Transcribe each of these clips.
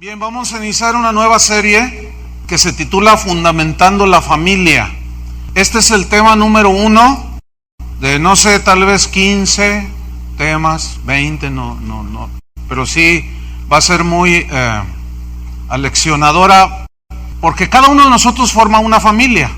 Bien, vamos a iniciar una nueva serie que se titula Fundamentando la Familia. Este es el tema número 1 de, no sé, tal vez 15 temas, 20, no, pero sí va a ser muy aleccionadora, porque cada uno de nosotros forma una familia.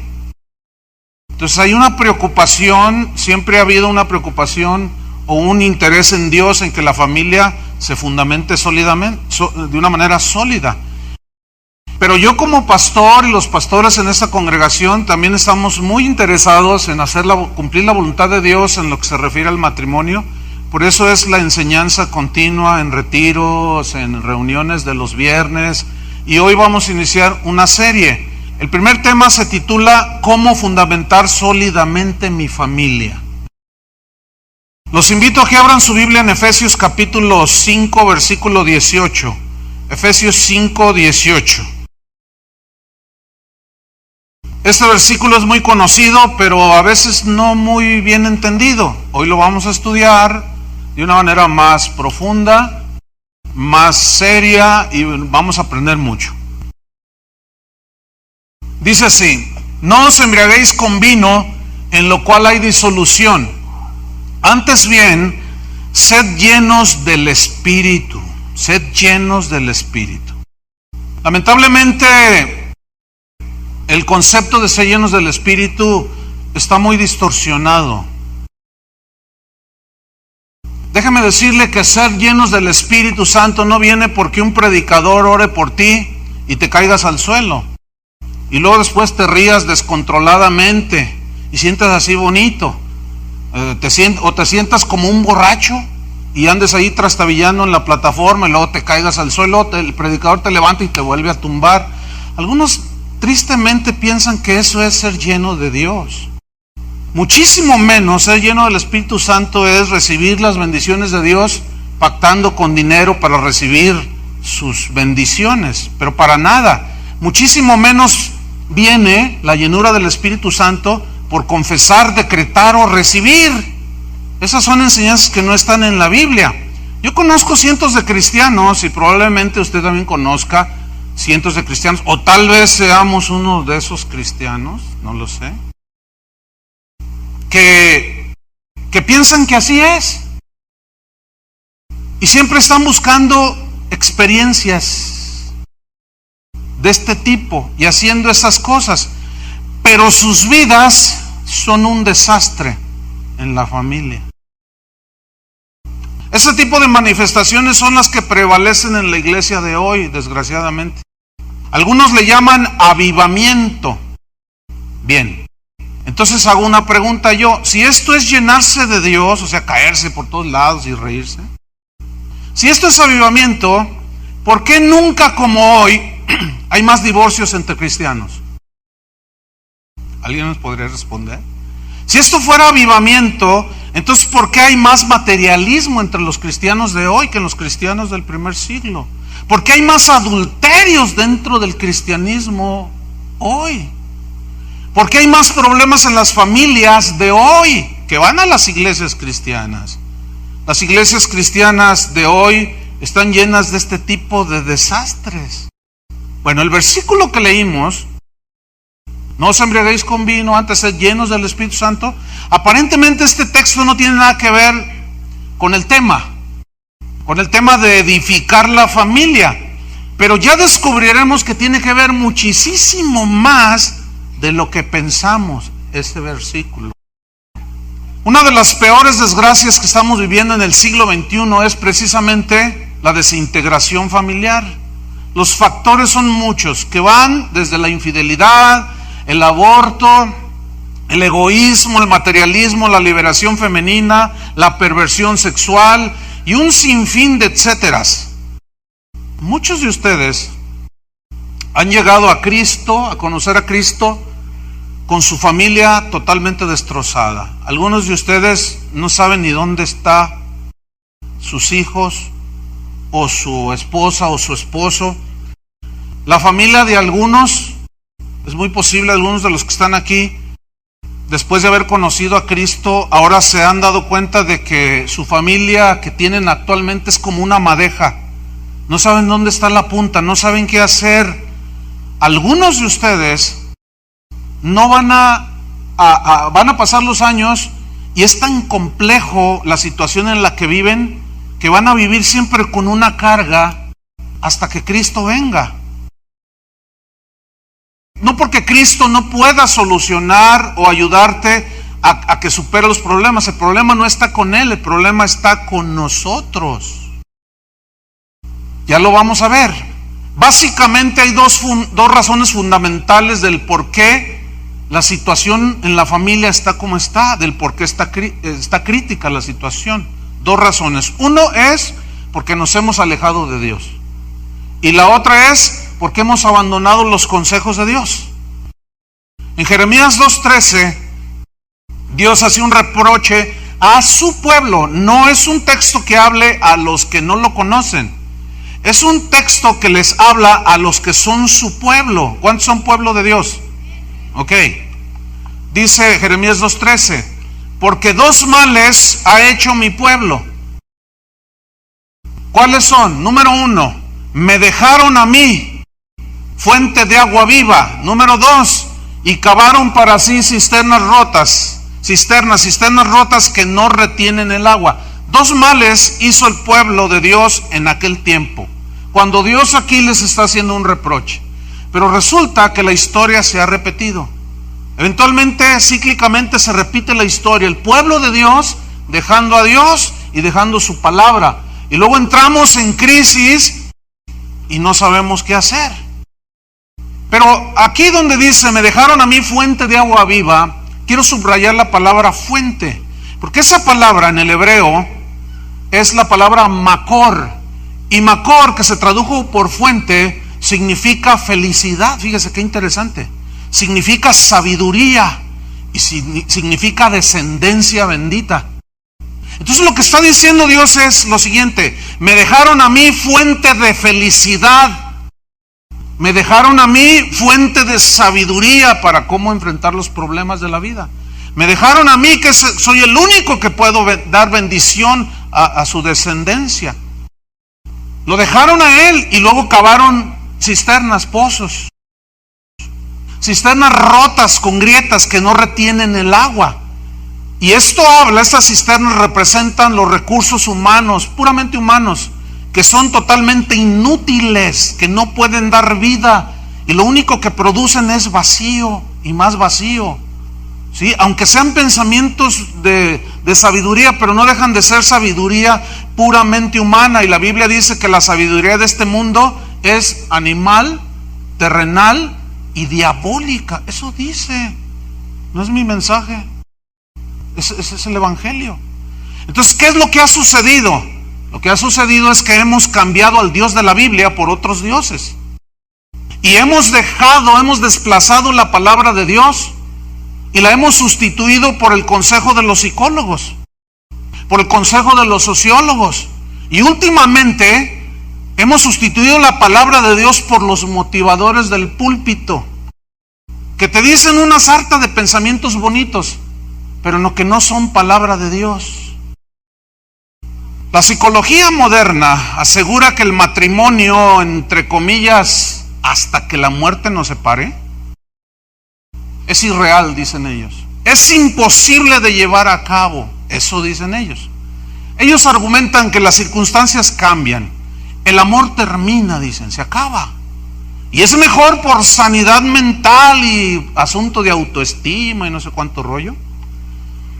Entonces hay una preocupación, siempre ha habido una preocupación o un interés en Dios en que la familia se fundamente sólidamente, de una manera sólida. Pero yo como pastor y los pastores en esta congregación también estamos muy interesados en cumplir la voluntad de Dios en lo que se refiere al matrimonio. Por eso es la enseñanza continua en retiros, en reuniones de los viernes, y hoy vamos a iniciar una serie. El primer tema se titula ¿Cómo fundamentar sólidamente mi familia? Los invito a que abran su Biblia en Efesios capítulo 5, versículo 18. Efesios 5, 18. Este versículo es muy conocido, pero a veces no muy bien entendido. Hoy lo vamos a estudiar de una manera más profunda, más seria, y vamos a aprender mucho. Dice así: no os embriaguéis con vino, en lo cual hay disolución. Antes bien, sed llenos del Espíritu. Sed llenos del Espíritu. Lamentablemente, el concepto de ser llenos del Espíritu está muy distorsionado. Déjeme decirle que ser llenos del Espíritu Santo no viene porque un predicador ore por ti y te caigas al suelo, y luego después te rías descontroladamente y sientas así bonito. Te sientas como un borracho y andes ahí trastabillando en la plataforma y luego te caigas al suelo, el predicador te levanta y te vuelve a tumbar. Algunos tristemente piensan que eso es ser lleno de Dios. Muchísimo menos ser lleno del Espíritu Santo es recibir las bendiciones de Dios pactando con dinero para recibir sus bendiciones, pero para nada. Muchísimo menos viene la llenura del Espíritu Santo por confesar, decretar o recibir. Esas son enseñanzas que no están en la Biblia. Yo conozco cientos de cristianos, y probablemente usted también conozca cientos de cristianos, o tal vez seamos uno de esos cristianos, no lo sé, que piensan que así es, y siempre están buscando experiencias de este tipo y haciendo esas cosas, pero sus vidas son un desastre en la familia. Ese tipo de manifestaciones son las que prevalecen en la iglesia de hoy, desgraciadamente. Algunos le llaman avivamiento. Bien, entonces hago una pregunta yo: si esto es llenarse de Dios, o sea, caerse por todos lados y reírse, si esto es avivamiento, ¿por qué nunca como hoy hay más divorcios entre cristianos? ¿Alguien nos podría responder? Si esto fuera avivamiento, entonces ¿por qué hay más materialismo entre los cristianos de hoy que en los cristianos del primer siglo? ¿Por qué hay más adulterios dentro del cristianismo hoy? ¿Por qué hay más problemas en las familias de hoy que van a las iglesias cristianas? Las iglesias cristianas de hoy están llenas de este tipo de desastres. Bueno, el versículo que leímos, no os embriaguéis con vino, antes sed llenos del Espíritu Santo. Aparentemente este texto no tiene nada que ver con el tema de edificar la familia, pero ya descubriremos que tiene que ver muchísimo más de lo que pensamos este versículo. Una de las peores desgracias que estamos viviendo en el siglo XXI es precisamente la desintegración familiar. Los factores son muchos, que van desde la infidelidad, el aborto, el egoísmo, el materialismo, la liberación femenina, la perversión sexual y un sinfín de etcéteras. Muchos de ustedes han llegado a Cristo, a conocer a Cristo, con su familia totalmente destrozada. Algunos de ustedes no saben ni dónde están sus hijos, o su esposa, o su esposo. La familia de algunos, es muy posible, algunos de los que están aquí, después de haber conocido a Cristo, ahora se han dado cuenta de que su familia que tienen actualmente es como una madeja no saben dónde está la punta, no saben qué hacer. Algunos de ustedes no van a pasar los años y es tan complejo la situación en la que viven que van a vivir siempre con una carga hasta que Cristo venga. No porque Cristo no pueda solucionar o ayudarte a que supere los problemas. El problema no está con Él, el problema está con nosotros. Ya lo vamos a ver. Básicamente hay dos razones fundamentales del por qué la situación en la familia está como está, del por qué está crítica la situación. Dos razones. Uno es porque nos hemos alejado de Dios. Y la otra es porque hemos abandonado los consejos de Dios. En Jeremías 2:13, Dios hace un reproche a su pueblo. No es un texto que hable a los que no lo conocen. Es un texto que les habla a los que son su pueblo. ¿Cuántos son pueblo de Dios? Ok. Dice Jeremías 2:13, porque dos males ha hecho mi pueblo. ¿Cuáles son? Número uno, me dejaron a mí, fuente de agua viva. Número dos, y cavaron para sí cisternas rotas, cisternas rotas que no retienen el agua. Dos males hizo el pueblo de Dios en aquel tiempo, cuando Dios aquí les está haciendo un reproche. Pero resulta que la historia se ha repetido. Eventualmente, cíclicamente se repite la historia. El pueblo de Dios dejando a Dios y dejando su palabra. Y luego entramos en crisis y no sabemos qué hacer. Pero aquí donde dice, me dejaron a mí fuente de agua viva, quiero subrayar la palabra fuente. Porque esa palabra en el hebreo es la palabra makor. Y makor, que se tradujo por fuente, significa felicidad. Fíjese qué interesante. Significa sabiduría y significa descendencia bendita. Entonces lo que está diciendo Dios es lo siguiente: me dejaron a mí fuente de felicidad, me dejaron a mí fuente de sabiduría para cómo enfrentar los problemas de la vida. Me dejaron a mí que soy el único que puedo dar bendición a su descendencia. Lo dejaron a Él y luego cavaron cisternas, pozos. Cisternas rotas con grietas que no retienen el agua. Y esto habla, estas cisternas representan los recursos humanos, puramente humanos, que son totalmente inútiles, que no pueden dar vida, y lo único que producen es vacío y más vacío. ¿Sí? Aunque sean pensamientos de sabiduría, pero no dejan de ser sabiduría puramente humana. Y la Biblia dice que la sabiduría de este mundo es animal, terrenal y diabólica. Eso dice, no es mi mensaje, ese es el Evangelio. Entonces, ¿qué es lo que ha sucedido? Lo que ha sucedido es que hemos cambiado al Dios de la Biblia por otros dioses. Y hemos desplazado la palabra de Dios y la hemos sustituido por el consejo de los psicólogos, por el consejo de los sociólogos. Y últimamente hemos sustituido la palabra de Dios por los motivadores del púlpito, que te dicen una sarta de pensamientos bonitos, pero no, que no son palabra de Dios. La psicología moderna asegura que el matrimonio, entre comillas, hasta que la muerte nos separe, es irreal, dicen ellos. Es imposible de llevar a cabo, eso dicen ellos. Ellos argumentan que las circunstancias cambian, el amor termina, dicen, se acaba. Y es mejor por sanidad mental y asunto de autoestima y no sé cuánto rollo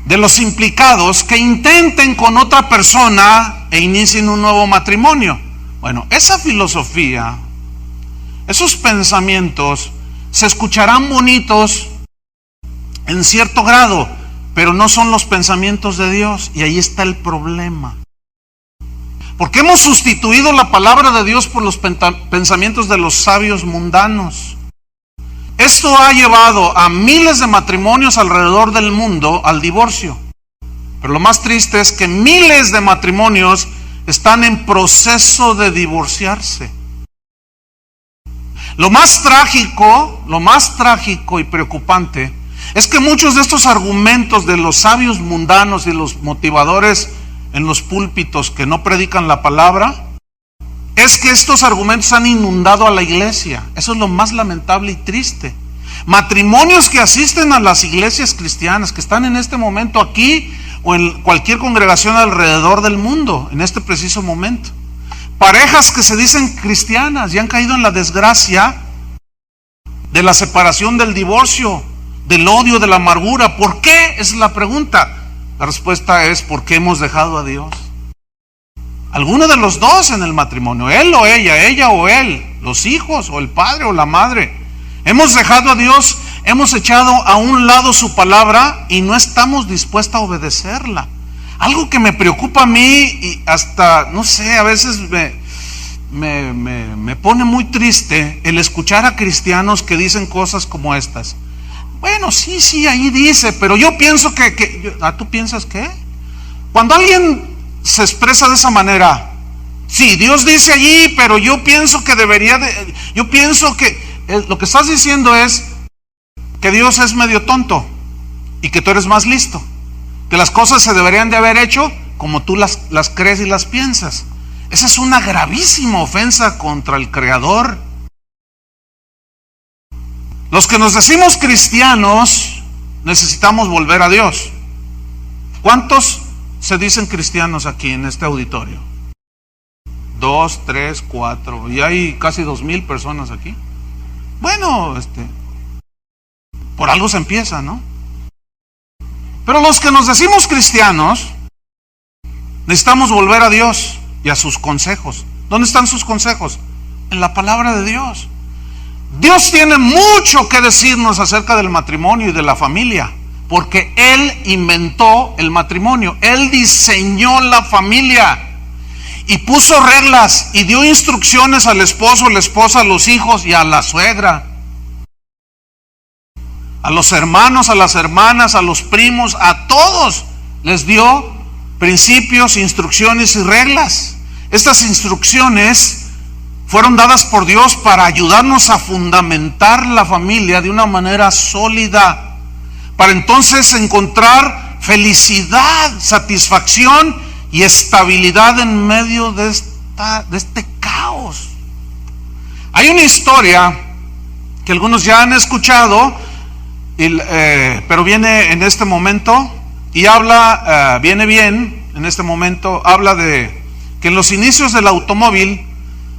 de los implicados que intenten con otra persona e inicien un nuevo matrimonio. Bueno, esa filosofía, esos pensamientos se escucharán bonitos en cierto grado, pero no son los pensamientos de Dios, y ahí está el problema. Porque hemos sustituido la palabra de Dios por los pensamientos de los sabios mundanos. Esto ha llevado a miles de matrimonios alrededor del mundo al divorcio. Pero lo más triste es que miles de matrimonios están en proceso de divorciarse. Lo más trágico y preocupante es que muchos de estos argumentos de los sabios mundanos y los motivadores en los púlpitos que no predican la palabra es que estos argumentos han inundado a la iglesia. Eso es lo más lamentable y triste. Matrimonios que asisten a las iglesias cristianas, que están en este momento aquí o en cualquier congregación alrededor del mundo, en este preciso momento. Parejas que se dicen cristianas y han caído en la desgracia de la separación, del divorcio, del odio, de la amargura. ¿Por qué? Esa es la pregunta. La respuesta es porque hemos dejado a Dios. Alguno de los dos en el matrimonio, él o ella o él, los hijos o el padre o la madre. Hemos dejado a Dios, hemos echado a un lado su palabra y no estamos dispuestos a obedecerla. Algo que me preocupa a mí y hasta, no sé, a veces me pone muy triste el escuchar a cristianos que dicen cosas como estas. Bueno, sí, ahí dice, pero yo pienso ¿tú piensas qué? Cuando alguien se expresa de esa manera, sí, Dios dice allí, pero yo pienso que lo que estás diciendo es que Dios es medio tonto y que tú eres más listo, que las cosas se deberían de haber hecho como tú las crees y las piensas. Esa es una gravísima ofensa contra el Creador. Los que nos decimos cristianos necesitamos volver a Dios. ¿Cuántos se dicen cristianos aquí en este auditorio? 2, 3, 4, y hay casi 2,000 personas aquí. Bueno, por algo se empieza, ¿no? Pero los que nos decimos cristianos necesitamos volver a Dios y a sus consejos. ¿Dónde están sus consejos? En la palabra de Dios. Dios tiene mucho que decirnos acerca del matrimonio y de la familia, porque Él inventó el matrimonio, Él diseñó la familia y puso reglas y dio instrucciones al esposo, a la esposa, a los hijos y a la suegra, a los hermanos, a las hermanas, a los primos, a todos les dio principios, instrucciones y reglas. Estas instrucciones fueron dadas por Dios para ayudarnos a fundamentar la familia de una manera sólida, para entonces encontrar felicidad, satisfacción y estabilidad en medio de este caos. Hay una historia que algunos ya han escuchado, pero viene en este momento y viene bien en este momento. Habla de que en los inicios del automóvil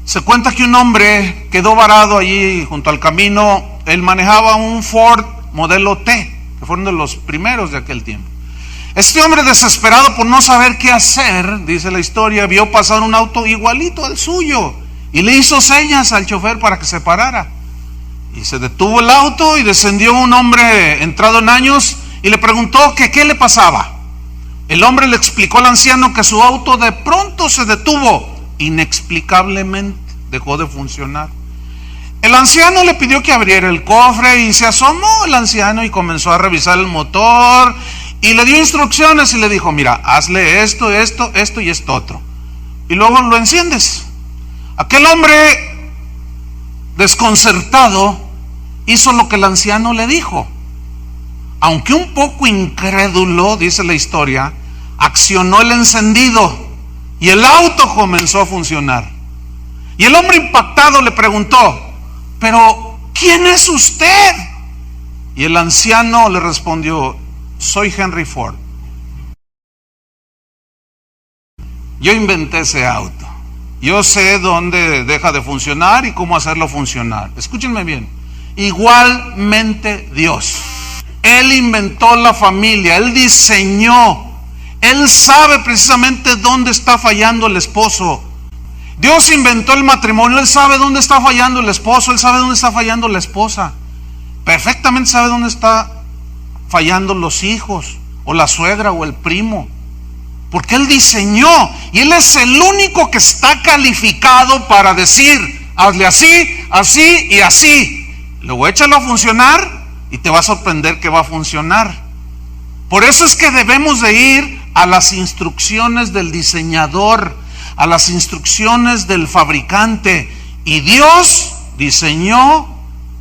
se cuenta que un hombre quedó varado allí junto al camino. Él manejaba un Ford modelo T, que fueron de los primeros de aquel tiempo. Este hombre, desesperado por no saber qué hacer, dice la historia, vio pasar un auto igualito al suyo y le hizo señas al chofer para que se parara. Y se detuvo el auto y descendió un hombre entrado en años y le preguntó que qué le pasaba. El hombre le explicó al anciano que su auto de pronto se detuvo, inexplicablemente dejó de funcionar. El anciano le pidió que abriera el cofre y se asomó el anciano y comenzó a revisar el motor y le dio instrucciones y le dijo: mira, hazle esto y esto otro, y luego lo enciendes. Aquel hombre, desconcertado, hizo lo que el anciano le dijo. Aunque un poco incrédulo, dice la historia, accionó el encendido y el auto comenzó a funcionar. Y el hombre, impactado, le preguntó: pero ¿quién es usted? Y el anciano le respondió: soy Henry Ford. Yo inventé ese auto. Yo sé dónde deja de funcionar y cómo hacerlo funcionar. Escúchenme bien. Igualmente Dios. Él inventó la familia, Él diseñó, Él sabe precisamente dónde está fallando el esposo. Dios inventó el matrimonio, Él sabe dónde está fallando el esposo, Él sabe dónde está fallando la esposa. Perfectamente sabe dónde está fallando los hijos, o la suegra, o el primo. Porque Él diseñó, y Él es el único que está calificado para decir: hazle así, así y así. Luego échalo a funcionar y te va a sorprender que va a funcionar. Por eso es que debemos de ir a las instrucciones del diseñador, a las instrucciones del fabricante. Y Dios diseñó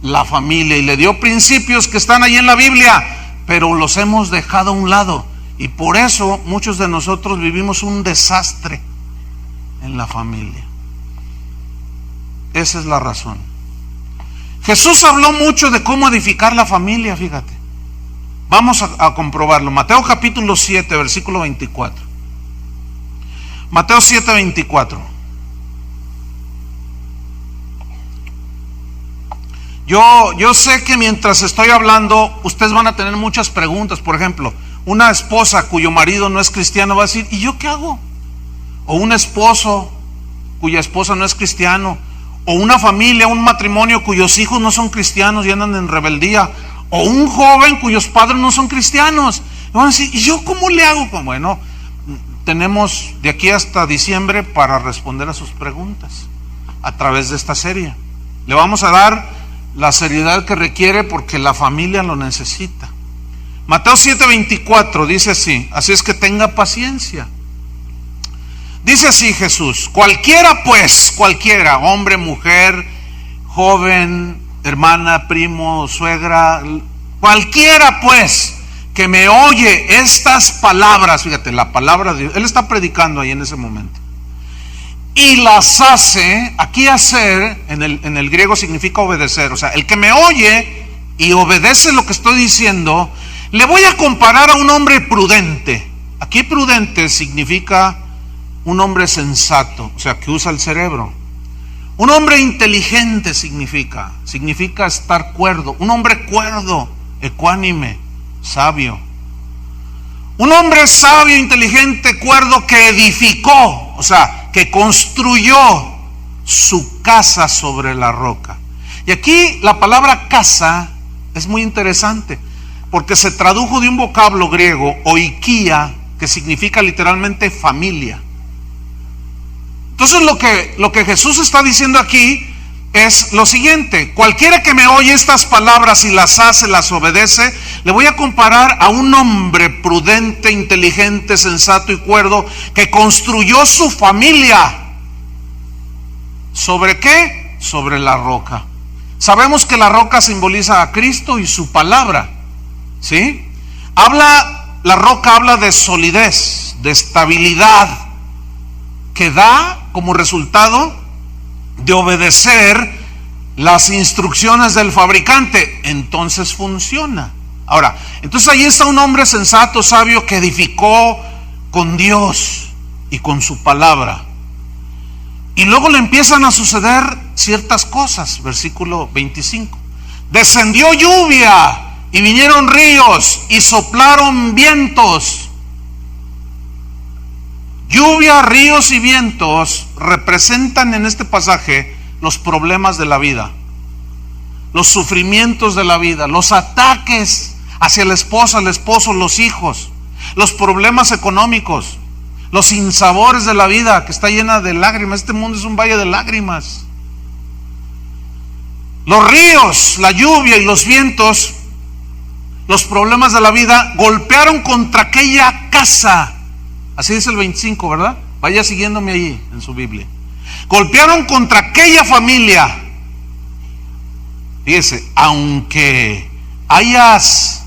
la familia y le dio principios que están ahí en la Biblia, pero los hemos dejado a un lado. Y por eso muchos de nosotros vivimos un desastre en la familia. Esa es la razón. Jesús habló mucho de cómo edificar la familia, fíjate. Vamos a comprobarlo. Mateo capítulo 7, versículo 24. Mateo 7, 24. Yo sé que mientras estoy hablando, ustedes van a tener muchas preguntas. Por ejemplo, una esposa cuyo marido no es cristiano va a decir, ¿y yo qué hago? O un esposo cuya esposa no es cristiano, o una familia, un matrimonio cuyos hijos no son cristianos y andan en rebeldía, o un joven cuyos padres no son cristianos. Y van a decir, ¿y yo cómo le hago? Pues bueno, tenemos de aquí hasta diciembre para responder a sus preguntas a través de esta serie. Le vamos a dar la seriedad que requiere porque la familia lo necesita. Mateo 7:24 dice así, así es que tenga paciencia. Dice así Jesús, cualquiera pues, cualquiera, hombre, mujer, joven, hermana, primo, suegra, cualquiera pues que me oye estas palabras, fíjate, la palabra de Dios, él está predicando ahí en ese momento, y las hace, aquí hacer, en el griego significa obedecer, o sea, el que me oye y obedece lo que estoy diciendo, le voy a comparar a un hombre prudente. Aquí prudente significa un hombre sensato, o sea, que usa el cerebro. Un hombre inteligente significa estar cuerdo. Un hombre cuerdo, ecuánime, sabio. Un hombre sabio, inteligente, cuerdo que edificó, o sea, que construyó su casa sobre la roca. Y aquí la palabra casa es muy interesante, porque se tradujo de un vocablo griego, oikia, que significa literalmente familia. Entonces lo que Jesús está diciendo aquí es lo siguiente: cualquiera que me oye estas palabras y las hace, las obedece, le voy a comparar a un hombre prudente, inteligente, sensato y cuerdo que construyó su familia. ¿Sobre qué? Sobre la roca. Sabemos que la roca simboliza a Cristo y su palabra, ¿sí? La roca habla de solidez, de estabilidad, que da como resultado de obedecer las instrucciones del fabricante. Entonces funciona. Ahora, entonces ahí está un hombre sensato, sabio, que edificó con Dios y con su palabra. Y luego le empiezan a suceder ciertas cosas. Versículo 25. Descendió lluvia y vinieron ríos y soplaron vientos. Lluvia, ríos y vientos representan en este pasaje los problemas de la vida, los sufrimientos de la vida, los ataques hacia la esposa, el esposo, los hijos, los problemas económicos, los sinsabores de la vida que está llena de lágrimas. Este mundo es un valle de lágrimas. Los ríos, la lluvia y los vientos, los problemas de la vida golpearon contra aquella casa. Así dice el 25, ¿verdad? Vaya siguiéndome ahí en su Biblia. Golpearon contra aquella familia. Fíjese, aunque hayas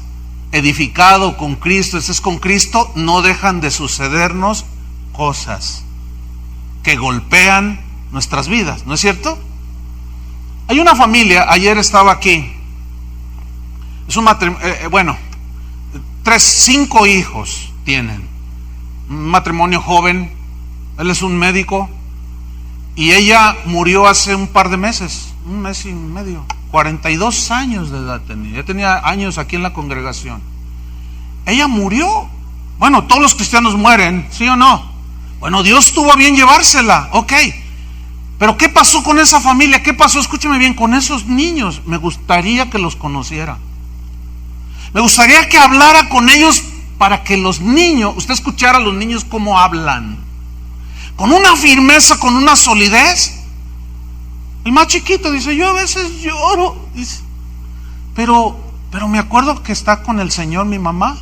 edificado con Cristo, estés con Cristo, no dejan de sucedernos cosas que golpean nuestras vidas, ¿no es cierto? Hay una familia, ayer estaba aquí, es un matrimonio, 5 hijos tienen. Un matrimonio joven, él es un médico y ella murió hace un par de meses, un mes y medio, 42 años de edad tenía, ya tenía años aquí en la congregación. Ella murió. Bueno, todos los cristianos mueren, ¿sí o no? Bueno, Dios tuvo a bien llevársela, ok. Pero ¿qué pasó con esa familia? ¿Qué pasó? Escúcheme bien, con esos niños. Me gustaría que los conociera. Me gustaría que hablara con ellos para que los niños, usted escuchara a los niños cómo hablan, con una firmeza, con una solidez. El más chiquito dice, yo a veces lloro, dice, pero me acuerdo que está con el Señor mi mamá,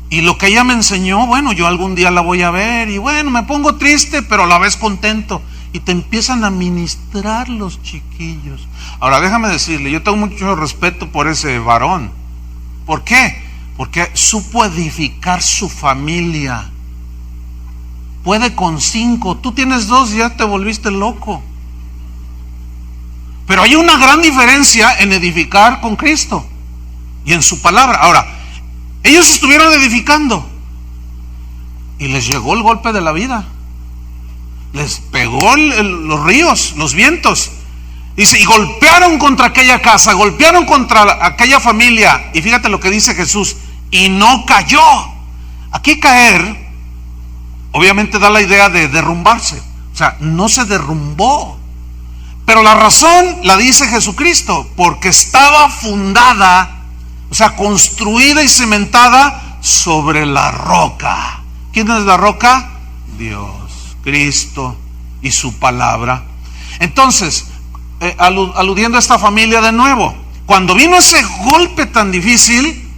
y lo que ella me enseñó, bueno, yo algún día la voy a ver, y bueno, me pongo triste, pero a la vez contento, y te empiezan a ministrar los chiquillos. Ahora déjame decirle, yo tengo mucho respeto por ese varón. ¿Por qué? Porque supo edificar su familia. Puede con 5, tú tienes 2 y ya te volviste loco. Pero hay una gran diferencia en edificar con Cristo y en su palabra. Ahora, ellos estuvieron edificando y les llegó el golpe de la vida. Les pegó los ríos, los vientos. Dice, y golpearon contra aquella casa, golpearon contra aquella familia. Y fíjate lo que dice Jesús, y no cayó. Aquí caer, obviamente da la idea de derrumbarse. O sea, no se derrumbó. Pero la razón la dice Jesucristo, porque estaba fundada, o sea, construida y cimentada sobre la roca. ¿Quién es la roca? Dios, Cristo y su palabra. Entonces, aludiendo a esta familia de nuevo, cuando vino ese golpe tan difícil,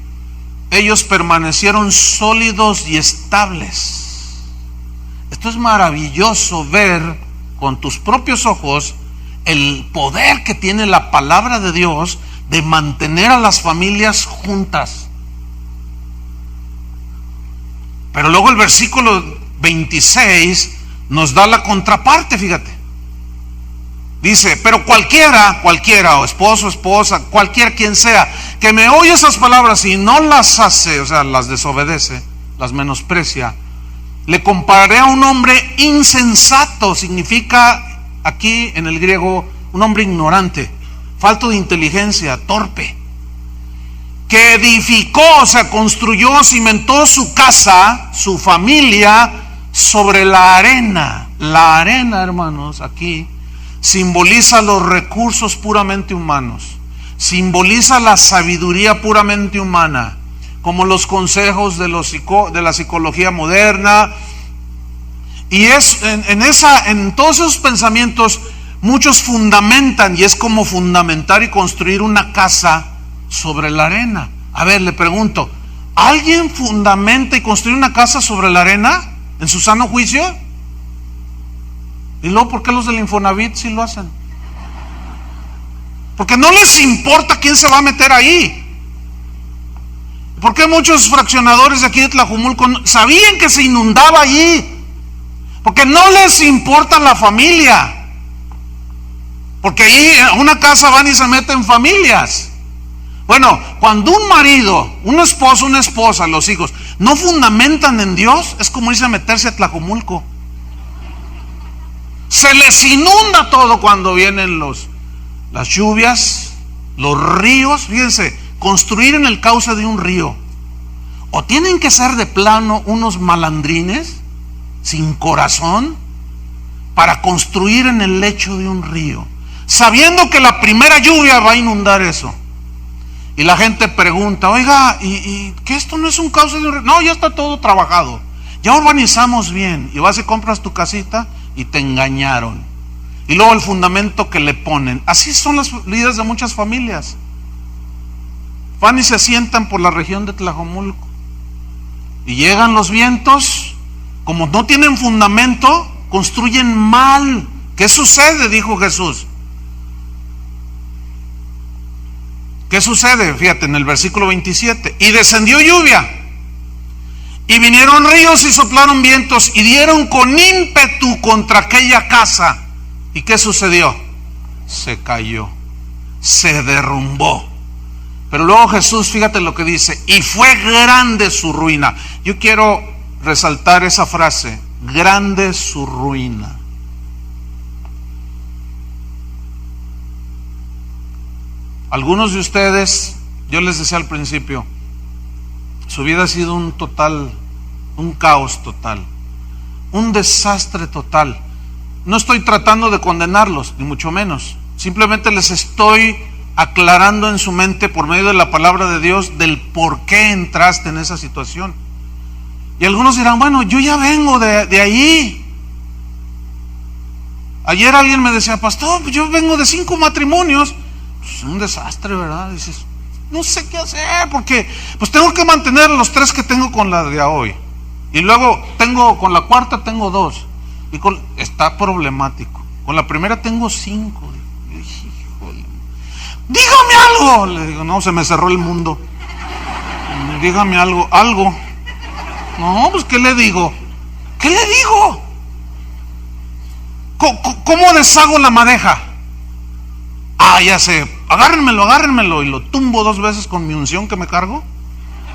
ellos permanecieron sólidos y estables. Esto es maravilloso ver con tus propios ojos el poder que tiene la palabra de Dios de mantener a las familias juntas. Pero luego el versículo 26 nos da la contraparte, fíjate. Dice, pero cualquiera, o esposo, esposa, cualquiera quien sea, que me oye esas palabras y no las hace, o sea, las desobedece, las menosprecia, le compararé a un hombre insensato. Significa aquí en el griego un hombre ignorante, falto de inteligencia, torpe, que edificó, o sea, construyó, cimentó su casa, su familia sobre la arena. La arena, hermanos, aquí simboliza los recursos puramente humanos, simboliza la sabiduría puramente humana, como los consejos de la psicología moderna. Y es en todos esos pensamientos muchos fundamentan, y es como fundamentar y construir una casa sobre la arena. A ver, le pregunto, ¿alguien fundamenta y construye una casa sobre la arena en su sano juicio? Y luego, ¿por qué los del Infonavit sí lo hacen? Porque no les importa quién se va a meter ahí. ¿Por qué muchos fraccionadores de aquí de Tlajumulco sabían que se inundaba allí? Porque no les importa la familia. Porque ahí a una casa van y se meten familias. Bueno, cuando un marido, un esposo, una esposa, los hijos, no fundamentan en Dios, es como irse a meterse a Tlajumulco. Se les inunda todo cuando vienen las lluvias, los ríos. Fíjense, construir en el cauce de un río, o tienen que ser de plano unos malandrines sin corazón para construir en el lecho de un río, sabiendo que la primera lluvia va a inundar eso. Y la gente pregunta, oiga, ¿y que esto no es un cauce de un río? No, ya está todo trabajado, ya urbanizamos bien. Y vas y compras tu casita y te engañaron. Y luego el fundamento que le ponen. Así son las vidas de muchas familias. Van y se sientan por la región de Tlajomulco, y llegan los vientos, como no tienen fundamento, construyen mal. ¿Qué sucede? Dijo Jesús. ¿Qué sucede? Fíjate en el versículo 27. Y descendió lluvia, y vinieron ríos y soplaron vientos, y dieron con ímpetu contra aquella casa. ¿Y qué sucedió? Se cayó, se derrumbó. Pero luego Jesús, fíjate lo que dice, y fue grande su ruina. Yo quiero resaltar esa frase, grande su ruina. Algunos de ustedes, yo les decía al principio, su vida ha sido un caos total, un desastre total. No estoy tratando de condenarlos, ni mucho menos. Simplemente les estoy aclarando en su mente por medio de la palabra de Dios del por qué entraste en esa situación. Y algunos dirán, bueno, yo ya vengo de allí. Ayer alguien me decía, pastor, pues yo vengo de 5 matrimonios. Pues un desastre, ¿verdad? Dices, no sé qué hacer, porque pues tengo que mantener los 3 que tengo con la de hoy. Y luego con la cuarta tengo 2. Y está problemático. Con la primera tengo 5. Dígame algo. Le digo, no, se me cerró el mundo. Dígame algo. No, pues ¿qué le digo? ¿Qué le digo? ¿Cómo deshago la madeja? Ya sé, agárrenmelo, y lo tumbo 2 veces con mi unción que me cargo,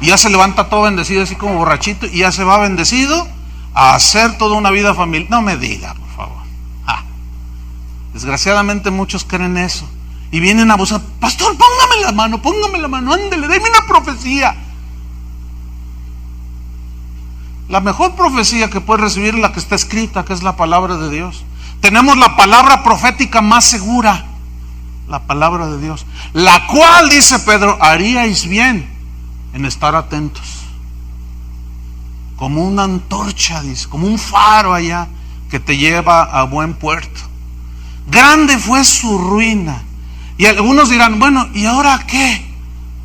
y ya se levanta todo bendecido, así como borrachito, y ya se va bendecido a hacer toda una vida familiar. No me diga, por favor. Desgraciadamente muchos creen eso, y vienen a buscar: pastor, póngame la mano, ándele, déme una profecía. La mejor profecía que puedes recibir es la que está escrita, que es la palabra de Dios. Tenemos la palabra profética más segura, la palabra de Dios, la cual, dice Pedro, haríais bien en estar atentos, como una antorcha, dice, como un faro allá que te lleva a buen puerto. Grande fue su ruina. Y algunos dirán: bueno, ¿y ahora qué?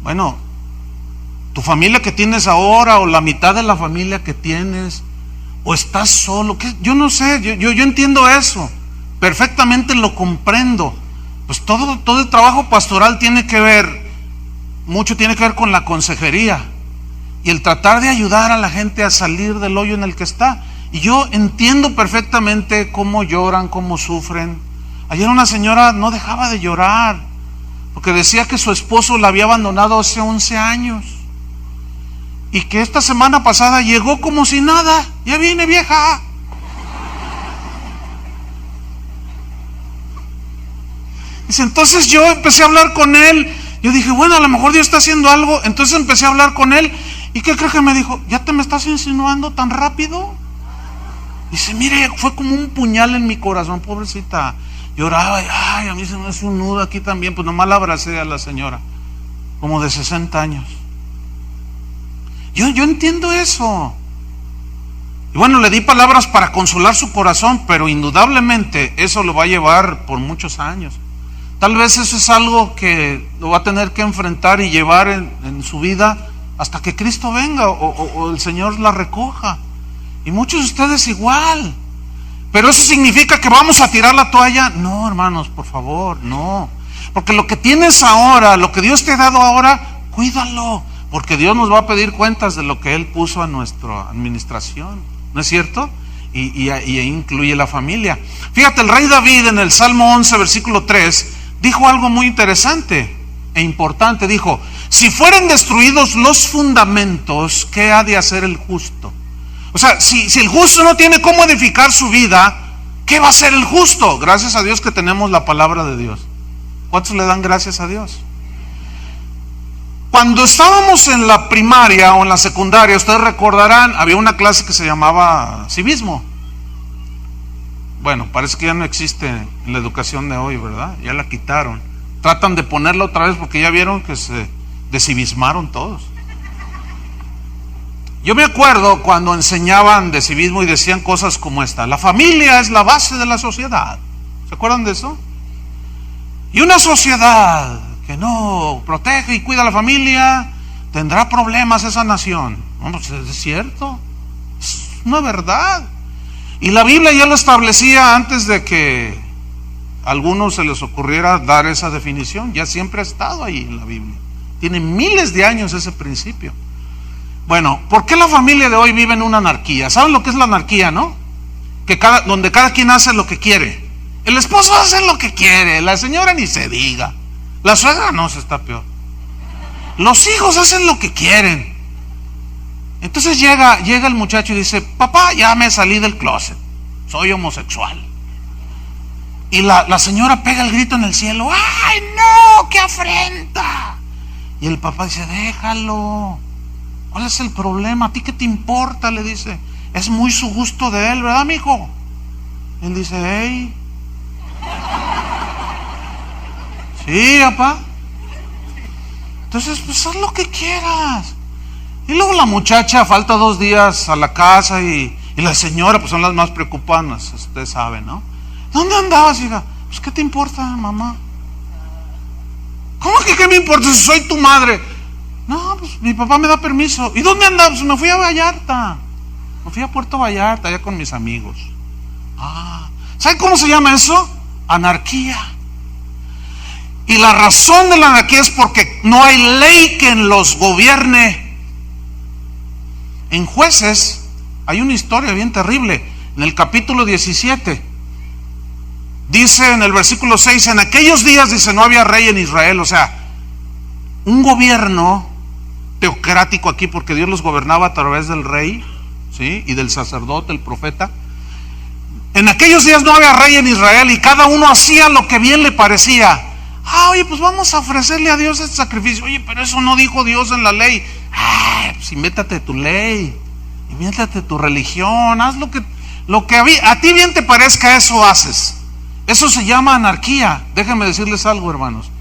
Bueno, tu familia que tienes ahora, o la mitad de la familia que tienes, o estás solo, ¿qué? Yo no sé, yo entiendo eso, perfectamente lo comprendo. Pues todo el trabajo pastoral mucho tiene que ver con la consejería y el tratar de ayudar a la gente a salir del hoyo en el que está. Y yo entiendo perfectamente cómo lloran, cómo sufren. Ayer una señora no dejaba de llorar porque decía que su esposo la había abandonado hace 11 años y que esta semana pasada llegó como si nada. Ya viene, vieja. Dice: entonces yo empecé a hablar con él. Yo dije: bueno, a lo mejor Dios está haciendo algo. Entonces empecé a hablar con él. ¿Y qué creo que me dijo? ¿Ya te me estás insinuando tan rápido? Dice: mire, fue como un puñal en mi corazón, pobrecita. Lloraba y a mí se me hace un nudo aquí también. Pues nomás la abracé a la señora, como de 60 años. Yo entiendo eso. Y bueno, le di palabras para consolar su corazón, pero indudablemente eso lo va a llevar por muchos años. Tal vez eso es algo que lo va a tener que enfrentar y llevar en su vida hasta que Cristo venga o el Señor la recoja. Y muchos de ustedes igual. Pero eso significa que vamos a tirar la toalla. No, hermanos, por favor, no. Porque lo que tienes ahora, lo que Dios te ha dado ahora, cuídalo. Porque Dios nos va a pedir cuentas de lo que Él puso a nuestra administración. ¿No es cierto? Y incluye la familia. Fíjate, el rey David en el Salmo 11, versículo 3, dijo algo muy interesante e importante. Dijo: si fueren destruidos los fundamentos, ¿qué ha de hacer el justo? O sea, si el justo no tiene cómo edificar su vida, ¿qué va a hacer el justo? Gracias a Dios que tenemos la palabra de Dios. ¿Cuántos le dan gracias a Dios? Cuando estábamos en la primaria o en la secundaria, ustedes recordarán, había una clase que se llamaba civismo. Bueno, parece que ya no existe en la educación de hoy, ¿verdad? Ya la quitaron. Tratan de ponerla otra vez porque ya vieron que se descivismaron todos. Yo me acuerdo cuando enseñaban de civismo y decían cosas como esta: la familia es la base de la sociedad. ¿Se acuerdan de eso? Y una sociedad que no protege y cuida a la familia, tendrá problemas esa nación. No, pues es cierto, es una verdad. Y la Biblia ya lo establecía antes de que a algunos se les ocurriera dar esa definición. Ya siempre ha estado ahí en la Biblia. Tiene miles de años ese principio. Bueno, ¿por qué la familia de hoy vive en una anarquía? ¿Saben lo que es la anarquía, no? Donde cada quien hace lo que quiere. El esposo hace lo que quiere, la señora ni se diga. La suegra no, se está peor. Los hijos hacen lo que quieren. Entonces llega el muchacho y dice: papá, ya me salí del closet, soy homosexual. Y la señora pega el grito en el cielo: ¡ay, no! ¡Qué afrenta! Y el papá dice: déjalo. ¿Cuál es el problema? ¿A ti qué te importa? Le dice. Es muy su gusto de él, ¿verdad, mijo? Él dice: hey. Sí, papá. Entonces, pues haz lo que quieras. Y luego la muchacha falta 2 días a la casa y la señora, pues son las más preocupadas, ustedes saben, ¿no? ¿Dónde andabas, hija? Pues ¿qué te importa, mamá? ¿Cómo que qué me importa si soy tu madre? No, pues mi papá me da permiso. ¿Y dónde andabas? Pues me fui a Vallarta. Me fui a Puerto Vallarta, allá con mis amigos. ¿Saben cómo se llama eso? Anarquía. Y la razón de la anarquía es porque no hay ley que los gobierne. En Jueces hay una historia bien terrible. En el capítulo 17 Dice en el versículo 6, en aquellos días, dice, no había rey en Israel. O sea, un gobierno teocrático aquí, porque Dios los gobernaba a través del rey, ¿sí? Y del sacerdote, el profeta. En aquellos días no había rey en Israel y cada uno hacía lo que bien le parecía. Oye, pues vamos a ofrecerle a Dios este sacrificio. Oye, pero eso no dijo Dios en la ley. Pues invéntate tu ley, invéntate tu religión, haz lo que a ti bien te parezca, eso haces. Eso se llama anarquía. Déjenme decirles algo, hermanos.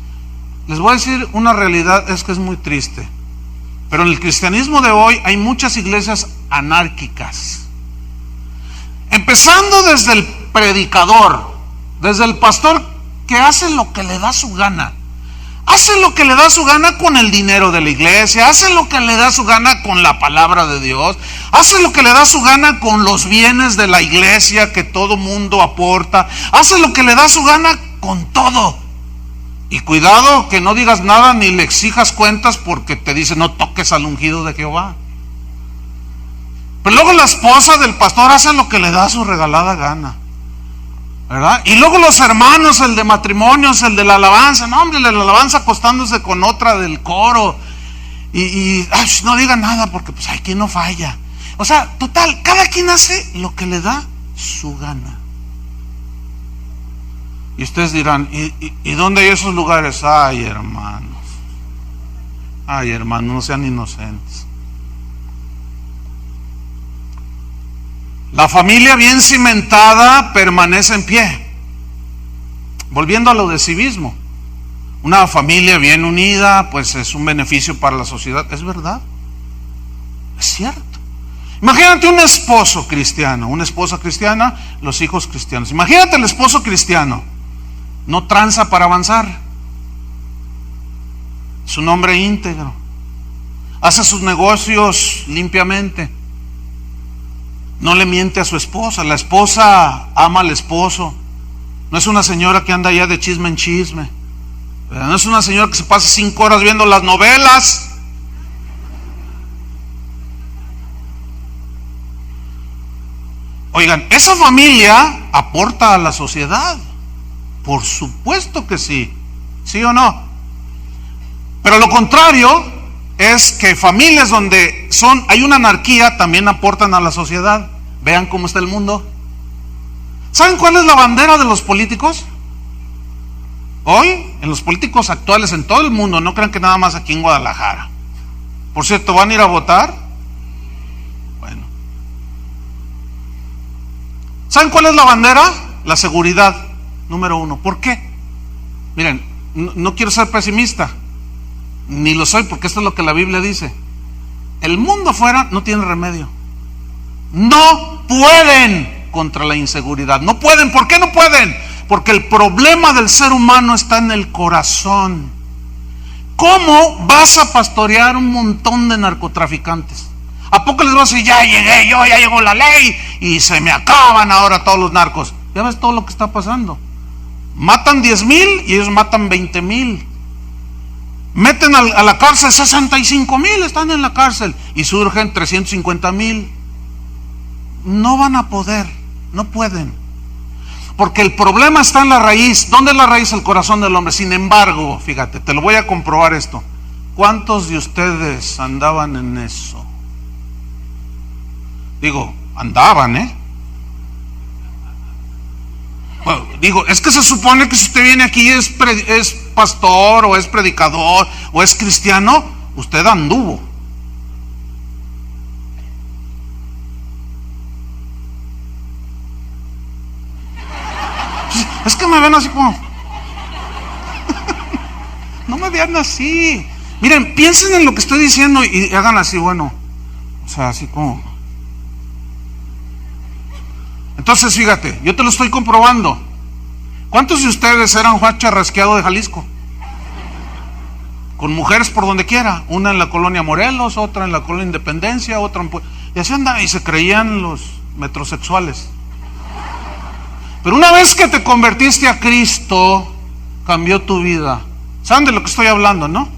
Les voy a decir una realidad, es que es muy triste. Pero en el cristianismo de hoy hay muchas iglesias anárquicas. Empezando desde el predicador, desde el pastor que hace lo que le da su gana. Hace lo que le da su gana con el dinero de la iglesia, hace lo que le da su gana con la palabra de Dios, hace lo que le da su gana con los bienes de la iglesia que todo mundo aporta, hace lo que le da su gana con todo. Y cuidado que no digas nada ni le exijas cuentas, porque te dice no toques al ungido de Jehová. Pero luego la esposa del pastor hace lo que le da su regalada gana, ¿verdad? Y luego los hermanos, el de matrimonios, el de la alabanza, no hombre, el de la alabanza acostándose con otra del coro. Y no digan nada porque pues aquí no falla. O sea, total, cada quien hace lo que le da su gana. Y ustedes dirán, ¿y dónde hay esos lugares? Ay, hermanos, no sean inocentes. La familia bien cimentada permanece en pie. Volviendo a lo de civismo, una familia bien unida pues es un beneficio para la sociedad. ¿Es verdad? Es cierto. Imagínate un esposo cristiano, una esposa cristiana, los hijos cristianos. Imagínate el esposo cristiano, no tranza para avanzar, es un hombre íntegro, hace sus negocios limpiamente, no le miente a su esposa, la esposa ama al esposo, no es una señora que anda allá de chisme en chisme, no es una señora que se pasa 5 horas viendo las novelas. Oigan, esa familia aporta a la sociedad, por supuesto que sí, ¿sí o no? Pero lo contrario es que familias donde hay una anarquía también aportan a la sociedad. Vean cómo está el mundo. ¿Saben cuál es la bandera de los políticos? Hoy, en los políticos actuales en todo el mundo, no crean que nada más aquí en Guadalajara. Por cierto, ¿van a ir a votar? Bueno. ¿Saben cuál es la bandera? La seguridad, número 1. ¿Por qué? Miren, no quiero ser pesimista, ni lo soy, porque esto es lo que la Biblia dice. El mundo afuera no tiene remedio. No pueden contra la inseguridad. No pueden. ¿Por qué no pueden? Porque el problema del ser humano está en el corazón. ¿Cómo vas a pastorear un montón de narcotraficantes? ¿A poco les vas a decir, ya llegué yo, ya llegó la ley y se me acaban ahora todos los narcos? Ya ves todo lo que está pasando. Matan 10,000 y ellos matan 20,000. Meten a la cárcel 65,000, están en la cárcel y surgen 350,000. No van a poder, no pueden. Porque el problema está en la raíz. ¿Dónde es la raíz? El corazón del hombre. Sin embargo, fíjate, te lo voy a comprobar esto. ¿Cuántos de ustedes andaban en eso? Digo, andaban, Bueno, digo, es que se supone que si usted viene aquí es pastor o es predicador o es cristiano, usted anduvo. Es que me ven así como no me vean así. Miren, piensen en lo que estoy diciendo y hagan así, bueno, o sea, así como. Entonces, fíjate, yo te lo estoy comprobando. ¿Cuántos de ustedes eran Juan Charrasqueado de Jalisco? Con mujeres por donde quiera, una en la colonia Morelos, otra en la colonia Independencia, otra en... Y así andaban y se creían los metrosexuales. Pero una vez que te convertiste a Cristo, cambió tu vida. ¿Saben de lo que estoy hablando, no?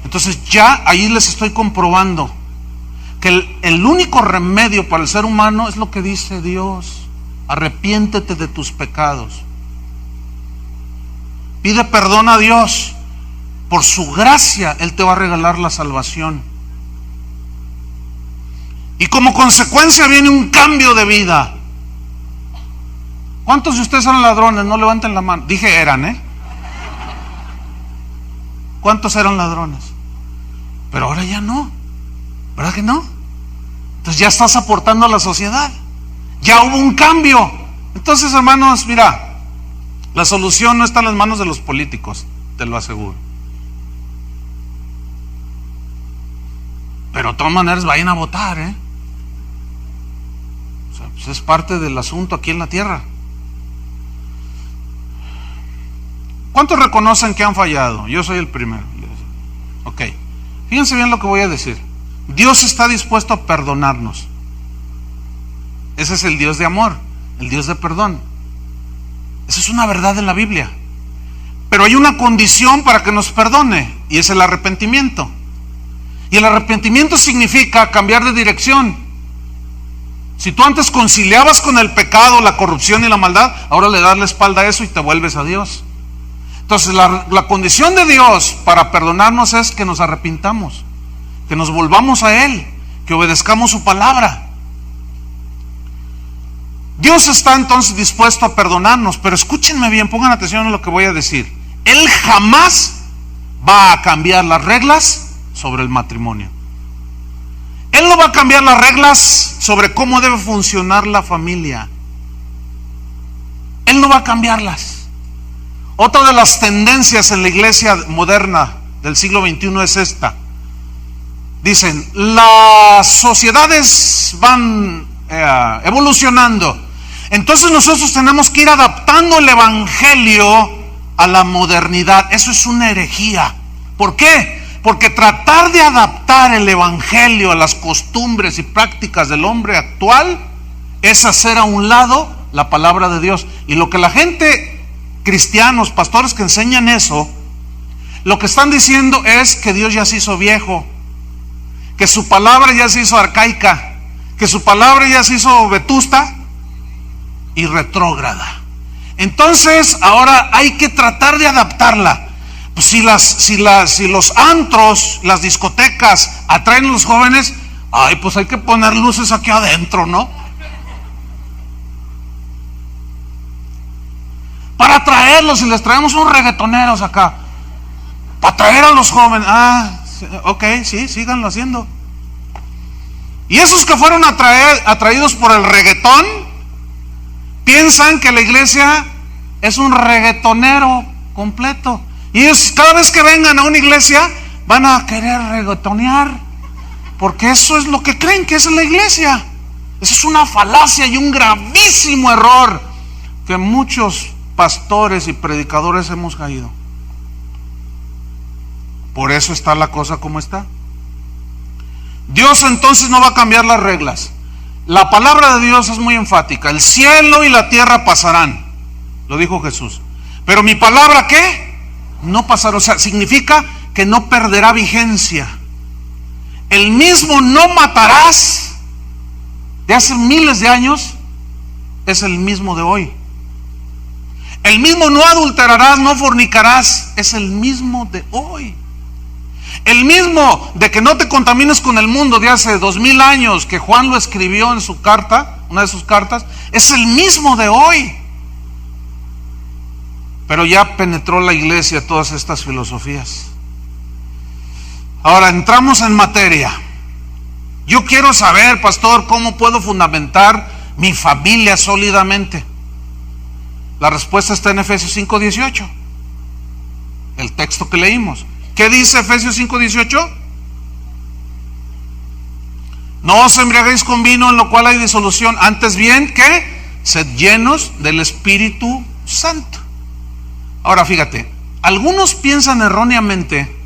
Entonces ya ahí les estoy comprobando que el único remedio para el ser humano es lo que dice Dios. Arrepiéntete de tus pecados. Pide perdón a Dios. Por su gracia, Él te va a regalar la salvación. Y como consecuencia viene un cambio de vida. ¿Cuántos de ustedes eran ladrones? No levanten la mano. Dije eran, ¿Cuántos eran ladrones? Pero ahora ya no. ¿Verdad que no? Entonces ya estás aportando a la sociedad. Ya hubo un cambio. Entonces, hermanos, mira, la solución no está en las manos de los políticos, te lo aseguro. Pero de todas maneras vayan a votar, O sea, pues es parte del asunto aquí en la tierra. ¿Cuántos reconocen que han fallado? Yo soy el primero. Ok, fíjense bien lo que voy a decir. Dios está dispuesto a perdonarnos. Ese es el Dios de amor, el Dios de perdón. Esa es una verdad en la Biblia. Pero hay una condición para que nos perdone, y es el arrepentimiento. Y el arrepentimiento significa cambiar de dirección. Si tú antes conciliabas con el pecado, la corrupción y la maldad, ahora le das la espalda a eso y te vuelves a Dios. Entonces la condición de Dios para perdonarnos es que nos arrepintamos, que nos volvamos a Él, que obedezcamos su palabra. Dios está entonces dispuesto a perdonarnos, pero escúchenme bien, pongan atención a lo que voy a decir. Él jamás va a cambiar las reglas sobre el matrimonio. Él no va a cambiar las reglas sobre cómo debe funcionar la familia. Él no va a cambiarlas. Otra de las tendencias en la iglesia moderna del siglo XXI es esta. Dicen, las sociedades van evolucionando. Entonces nosotros tenemos que ir adaptando el evangelio a la modernidad. Eso es una herejía. ¿Por qué? Porque tratar de adaptar el evangelio a las costumbres y prácticas del hombre actual es hacer a un lado la palabra de Dios. Y lo que la gente, cristianos, pastores que enseñan eso, lo que están diciendo es que Dios ya se hizo viejo, que su palabra ya se hizo arcaica, que su palabra ya se hizo vetusta y retrógrada. Entonces ahora hay que tratar de adaptarla. Pues si los antros, las discotecas atraen a los jóvenes, pues hay que poner luces aquí adentro, ¿no? Para atraerlos, y les traemos unos reggaetoneros acá, para atraer a los jóvenes. Ok, sí, síganlo haciendo. Y esos que fueron atraídos por el reggaetón piensan que la iglesia es un reggaetonero completo. Y ellos, cada vez que vengan a una iglesia, van a querer reggaetonear, porque eso es lo que creen que es la iglesia. Eso es una falacia y un gravísimo error que muchos pastores y predicadores hemos caído. Por eso está la cosa como está. Dios entonces no va a cambiar las reglas. La palabra de Dios es muy enfática. El cielo y la tierra pasarán, lo dijo Jesús. Pero mi palabra, ¿qué? No pasará. O sea, significa que no perderá vigencia. El mismo no matarás de hace miles de años es el mismo de hoy. El mismo no adulterarás, no fornicarás, es el mismo de hoy. El mismo de que no te contamines con el mundo de hace 2000 años, que Juan lo escribió en su carta, una de sus cartas, es el mismo de hoy. Pero ya penetró la iglesia todas estas filosofías. Ahora entramos en materia. Yo quiero saber, pastor, ¿cómo puedo fundamentar mi familia sólidamente? La respuesta está en Efesios 5:18, el texto que leímos. ¿Qué dice Efesios 5:18? No os embriaguéis con vino en lo cual hay disolución, antes bien, ¿qué? Sed llenos del Espíritu Santo. Ahora fíjate, algunos piensan erróneamente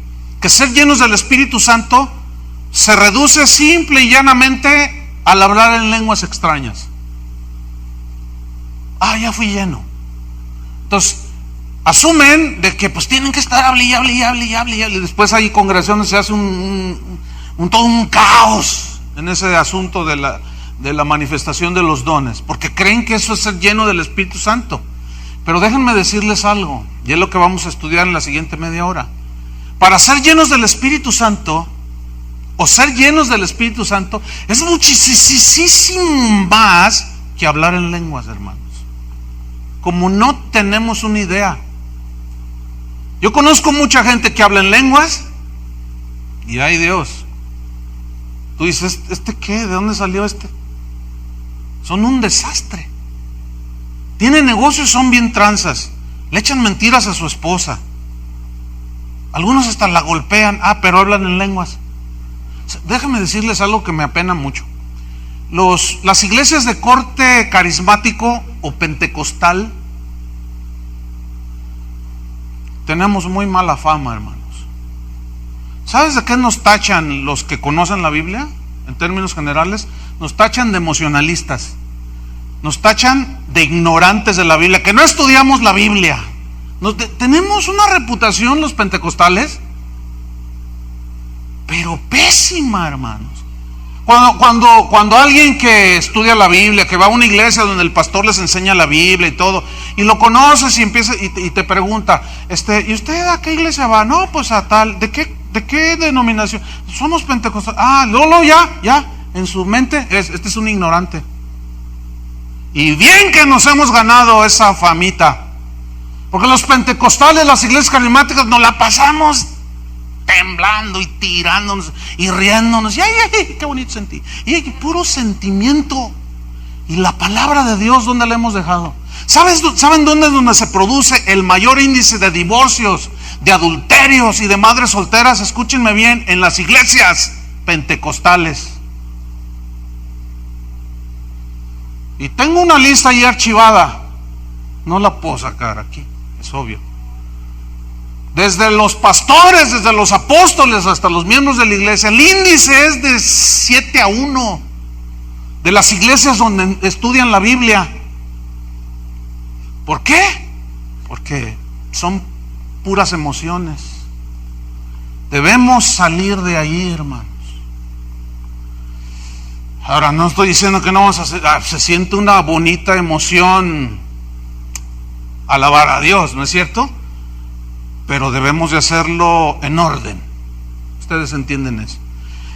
que ser llenos del Espíritu Santo se reduce simple y llanamente al hablar en lenguas extrañas. Ya fui lleno. Entonces asumen de que pues tienen que estar hable y después hay congregaciones, se hace todo un caos en ese asunto de la manifestación de los dones, porque creen que eso es ser lleno del Espíritu Santo. Pero déjenme decirles algo, y es lo que vamos a estudiar en la siguiente media hora. Para ser llenos del Espíritu Santo, o ser llenos del Espíritu Santo, es muchísimo más que hablar en lenguas, hermanos. Como no tenemos una idea. Yo conozco mucha gente que habla en lenguas, y ay Dios, tú dices, ¿este qué? ¿De dónde salió este? Son un desastre. Tienen negocios, son bien tranzas. Le echan mentiras a su esposa. Algunos hasta la golpean. Pero hablan en lenguas. Déjenme decirles algo que me apena mucho. Las iglesias de corte carismático o pentecostal tenemos muy mala fama, hermanos. ¿Sabes de qué nos tachan los que conocen la Biblia? En términos generales, nos tachan de emocionalistas. Nos tachan de ignorantes de la Biblia, que no estudiamos la Biblia. Tenemos una reputación los pentecostales, pero pésima, hermanos. Cuando alguien que estudia la Biblia, que va a una iglesia donde el pastor les enseña la Biblia y todo, y lo conoces y empieza y te pregunta, ¿y usted a qué iglesia va? No, pues a tal. ¿De qué denominación? Somos pentecostales. Lolo, ya, en su mente este es un ignorante. Y bien que nos hemos ganado esa famita, porque los pentecostales, las iglesias carismáticas, nos la pasamos temblando y tirándonos y riéndonos. Y ay, qué bonito sentí. Y puro sentimiento. Y la palabra de Dios, ¿dónde la hemos dejado? ¿Saben dónde es donde se produce el mayor índice de divorcios, de adulterios y de madres solteras? Escúchenme bien, en las iglesias pentecostales. Y tengo una lista ahí archivada. No la puedo sacar aquí, es obvio. Desde los pastores, desde los apóstoles hasta los miembros de la iglesia, el índice es de 7-1 de las iglesias donde estudian la Biblia. ¿Por qué? Porque son puras emociones. Debemos salir de ahí, hermanos. Ahora, no estoy diciendo que no vamos a hacer, se siente una bonita emoción alabar a Dios, ¿no es cierto? Pero debemos de hacerlo en orden. Ustedes entienden eso.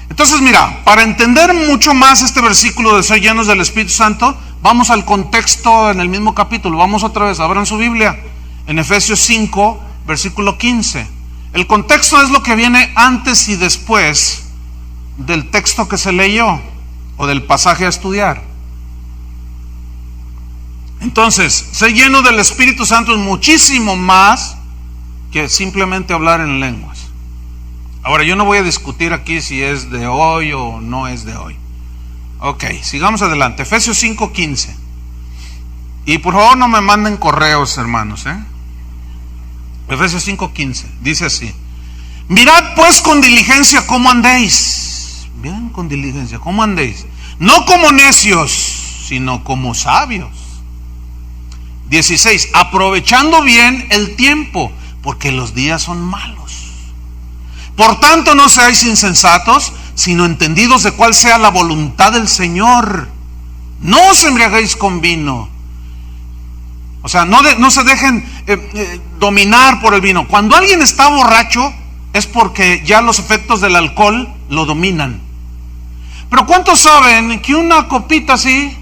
Entonces, mira, para entender mucho más este versículo de ser llenos del Espíritu Santo, vamos al contexto en el mismo capítulo. Vamos otra vez, abran su Biblia en Efesios 5, versículo 15. El contexto es lo que viene antes y después del texto que se leyó o del pasaje a estudiar. Entonces, ser lleno del Espíritu Santo es muchísimo más que simplemente hablar en lenguas. Ahora, yo no voy a discutir aquí si es de hoy o no es de hoy. Ok, sigamos adelante. Efesios 5:15. Y por favor no me manden correos, hermanos, Efesios 5:15 dice así: mirad pues con diligencia cómo andéis. Bien, con diligencia, ¿cómo andéis? No como necios, sino como sabios. 16, aprovechando bien el tiempo, porque los días son malos. Por tanto, no seáis insensatos, sino entendidos de cuál sea la voluntad del Señor. No os embriaguéis con vino. O sea, no se dejen dominar por el vino. Cuando alguien está borracho, es porque ya los efectos del alcohol lo dominan. Pero ¿cuántos saben que una copita así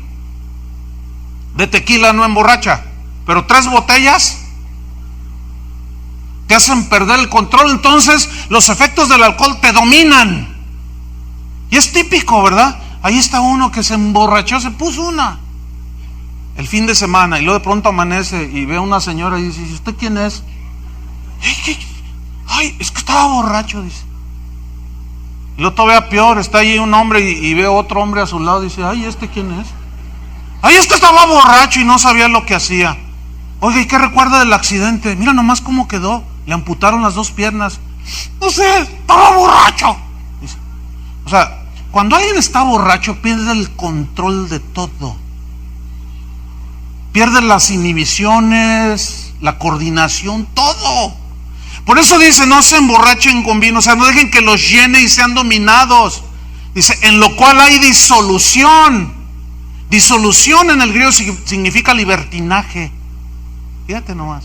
de tequila no emborracha? Pero 3 botellas te hacen perder el control. Entonces los efectos del alcohol te dominan. Y es típico, ¿verdad? Ahí está uno que se emborrachó, se puso una el fin de semana, y luego de pronto amanece y ve a una señora y dice: ¿y usted quién es? Ay, es que estaba borracho, dice. Y luego todavía peor, está ahí un hombre y ve a otro hombre a su lado y dice: ay, ¿este quién es? Ay, es que estaba borracho y no sabía lo que hacía. Oiga, ¿y qué recuerda del accidente? Mira nomás cómo quedó, le amputaron las 2 piernas. No sé, estaba borracho, dice. O sea, cuando alguien está borracho pierde el control de todo. Pierde las inhibiciones, la coordinación, todo. Por eso dice: no se emborrachen con vino. O sea, no dejen que los llene y sean dominados. Dice: en lo cual hay disolución. Disolución en el griego significa libertinaje. Fíjate nomás.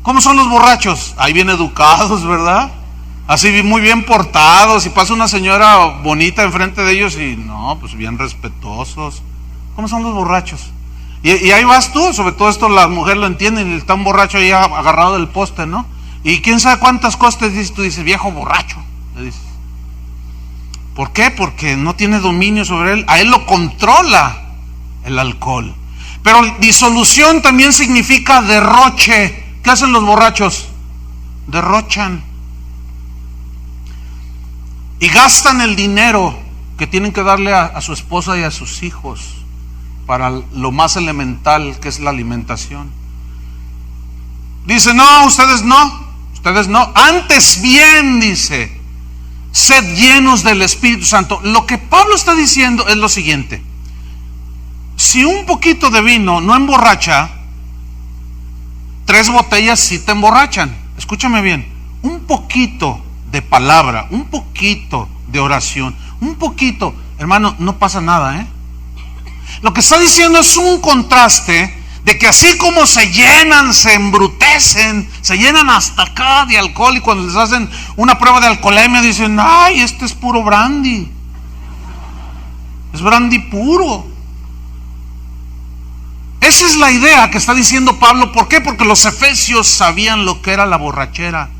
¿Cómo son los borrachos? Ahí bien educados, ¿verdad? Así muy bien portados, y pasa una señora bonita enfrente de ellos y no, pues bien respetuosos. ¿Cómo son los borrachos? Y ahí vas tú, sobre todo esto las mujeres lo entienden, y está un borracho ahí agarrado del poste, ¿no? Y quién sabe cuántas cosas te dices, tú dices, viejo borracho, le dices. ¿Por qué? Porque no tiene dominio sobre él, a él lo controla el alcohol. Pero disolución también significa derroche. ¿Qué hacen los borrachos? Derrochan. Y gastan el dinero que tienen que darle a su esposa y a sus hijos para lo más elemental, que es la alimentación. Dice, no, ustedes no. Antes bien, dice, sed llenos del Espíritu Santo. Lo que Pablo está diciendo es lo siguiente: si un poquito de vino no emborracha, 3 botellas sí te emborrachan. Escúchame bien, un poquito de palabra, un poquito de oración, un poquito, hermano, no pasa nada, Lo que está diciendo es un contraste de que así como se llenan, se embrutecen, se llenan hasta acá de alcohol, y cuando les hacen una prueba de alcoholemia dicen, ay, este es puro brandy, es brandy puro. Esa es la idea que está diciendo Pablo. ¿Por qué? Porque los efesios sabían lo que era la borrachera.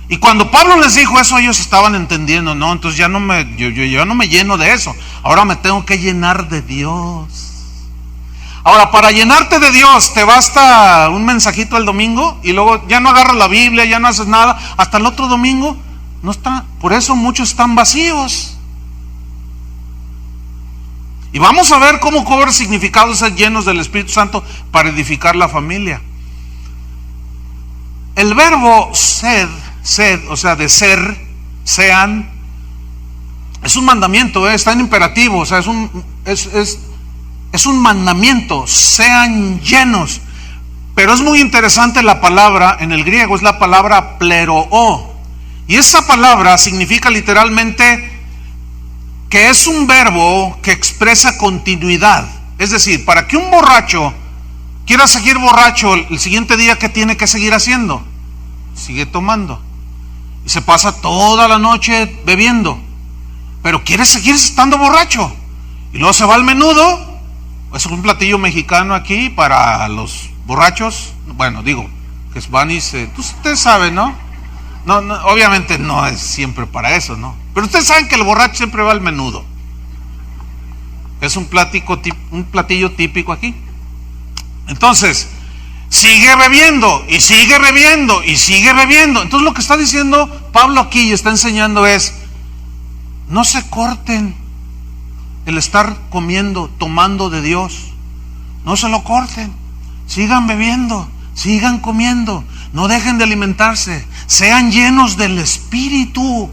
Y cuando Pablo les dijo eso, ellos estaban entendiendo, no, entonces yo no me lleno de eso, ahora me tengo que llenar de Dios. Ahora, para llenarte de Dios, te basta un mensajito el domingo y luego ya no agarras la Biblia, ya no haces nada, hasta el otro domingo no está. Por eso muchos están vacíos. Y vamos a ver cómo cobra significado ser llenos del Espíritu Santo para edificar la familia. El verbo sed, o sea, de ser, sean, es un mandamiento, está en imperativo, o sea, es un mandamiento, sean llenos. Pero es muy interesante la palabra en el griego, es la palabra pleroo, y esa palabra significa literalmente que es un verbo que expresa continuidad. Es decir, para que un borracho quiera seguir borracho, el siguiente día, ¿qué tiene que seguir haciendo? Sigue tomando. Y se pasa toda la noche bebiendo, pero quiere seguir estando borracho. Y luego se va al menudo. Es un platillo mexicano aquí para los borrachos. Bueno, digo, que van y ustedes saben, ¿no? No, obviamente no es siempre para eso, ¿no? Pero ustedes saben que el borracho siempre va al menudo. Es un platillo típico aquí. Entonces, sigue bebiendo y sigue bebiendo y sigue bebiendo. Entonces lo que está diciendo Pablo aquí y está enseñando es, no se corten el estar comiendo, tomando de Dios. No se lo corten. Sigan bebiendo, sigan comiendo, no dejen de alimentarse, sean llenos del Espíritu.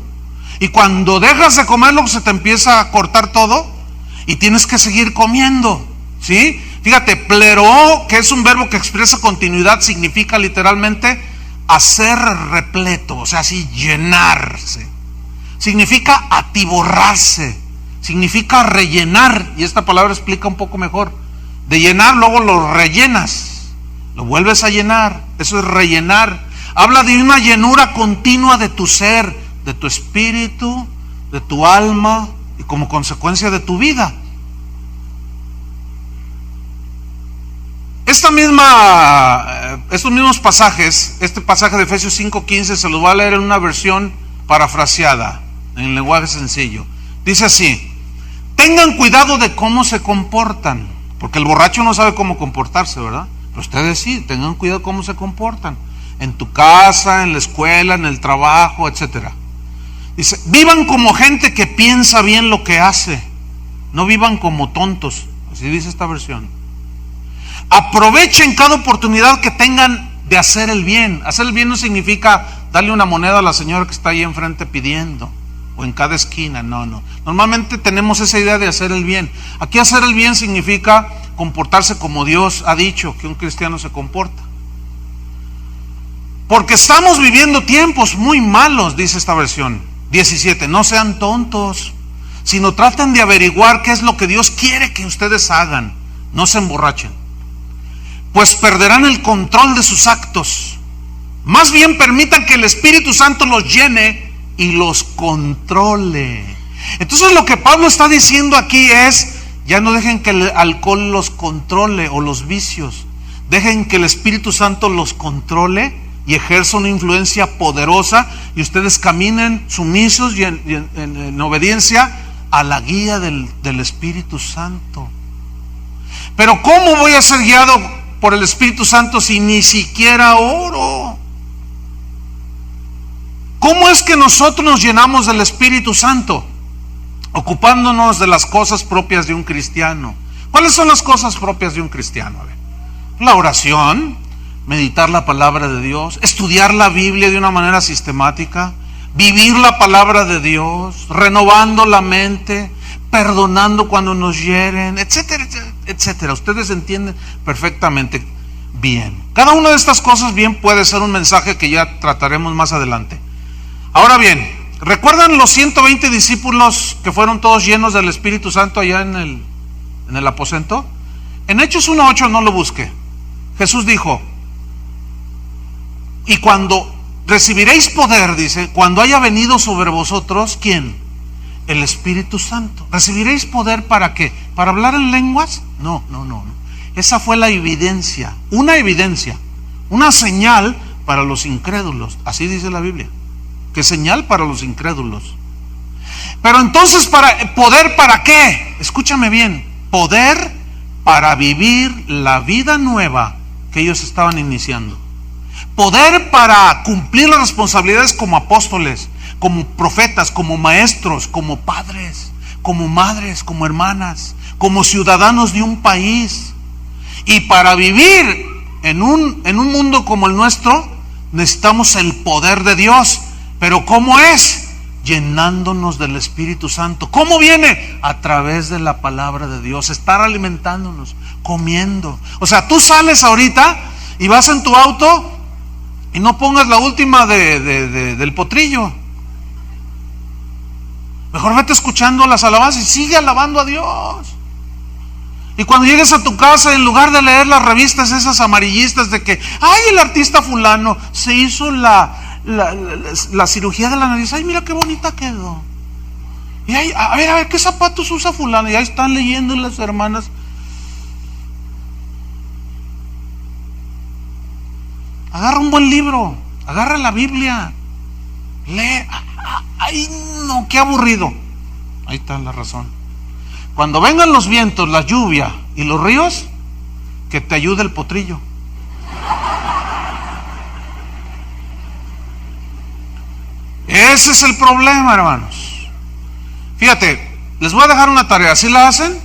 Y cuando dejas de comerlo, se te empieza a cortar todo y tienes que seguir comiendo, ¿sí? Fíjate, pleroo, que es un verbo que expresa continuidad, significa literalmente hacer repleto, o sea, así llenarse. Significa atiborrarse, significa rellenar, y esta palabra explica un poco mejor. De llenar, luego lo rellenas, lo vuelves a llenar, eso es rellenar. Habla de una llenura continua de tu ser, de tu espíritu, de tu alma y como consecuencia de tu vida. Estos mismos pasajes, este pasaje de Efesios 5:15 se los voy a leer en una versión parafraseada, en lenguaje sencillo. Dice así: tengan cuidado de cómo se comportan, porque el borracho no sabe cómo comportarse, ¿verdad? Pero ustedes sí, tengan cuidado cómo se comportan, en tu casa, en la escuela, en el trabajo, etcétera. Dice, vivan como gente que piensa bien lo que hace, no vivan como tontos, así dice esta versión. Aprovechen cada oportunidad que tengan de hacer el bien. Hacer el bien no significa darle una moneda a la señora que está ahí enfrente pidiendo, o en cada esquina, no. Normalmente tenemos esa idea de hacer el bien. Aquí hacer el bien significa comportarse como Dios ha dicho que un cristiano se comporta. Porque estamos viviendo tiempos muy malos, dice esta versión 17. No sean tontos, sino traten de averiguar qué es lo que Dios quiere que ustedes hagan. No se emborrachen. pues perderán el control de sus actos. Más bien permitan que el Espíritu Santo los llene y los controle. Entonces lo que Pablo está diciendo aquí es, ya no dejen que el alcohol los controle o los vicios. Dejen que el Espíritu Santo los controle y ejerza una influencia poderosa y ustedes caminen sumisos y en obediencia a la guía del Espíritu Santo. Pero ¿cómo voy a ser guiado por el Espíritu Santo si ni siquiera oro? ¿Cómo es que nosotros nos llenamos del Espíritu Santo? Ocupándonos de las cosas propias de un cristiano. ¿Cuáles son las cosas propias de un cristiano? A ver, la oración, meditar la palabra de Dios, estudiar la Biblia de una manera sistemática, vivir la palabra de Dios, renovando la mente, perdonando cuando nos hieren, etcétera, etcétera. Ustedes entienden perfectamente bien. Cada una de estas cosas bien puede ser un mensaje que ya trataremos más adelante. Ahora bien, ¿recuerdan los 120 discípulos que fueron todos llenos del Espíritu Santo allá en el aposento? En Hechos 1:8 no lo busque. Jesús dijo, y cuando recibiréis poder, dice, cuando haya venido sobre vosotros, ¿quién? El Espíritu Santo. ¿Recibiréis poder para qué? ¿Para hablar en lenguas? No. Esa fue la evidencia, una señal para los incrédulos. Así dice la Biblia. ¿Qué señal para los incrédulos? Pero entonces, ¿poder para qué? Escúchame bien. Poder para vivir la vida nueva que ellos estaban iniciando. Poder para cumplir las responsabilidades como apóstoles, como profetas, como maestros, como padres, como madres, como hermanas, como ciudadanos de un país. Y para vivir en un mundo como el nuestro, necesitamos el poder de Dios. Pero ¿cómo es? Llenándonos del Espíritu Santo. ¿Cómo viene? A través de la palabra de Dios, estar alimentándonos, comiendo. O sea, tú sales ahorita y vas en tu auto y no pongas la última del potrillo. Mejor vete escuchando las alabanzas y sigue alabando a Dios. Y cuando llegues a tu casa, en lugar de leer las revistas esas amarillistas de que, ay, el artista fulano se hizo la cirugía de la nariz, ay, mira qué bonita quedó. Y ay, a ver, ¿qué zapatos usa fulano? Y ahí están leyendo las hermanas. Agarra un buen libro, agarra la Biblia, lee. Ay, no, qué aburrido. Ahí está la razón. Cuando vengan los vientos, la lluvia y los ríos, que te ayude el potrillo. Ese es el problema, hermanos. Fíjate, les voy a dejar una tarea. ¿Sí la hacen?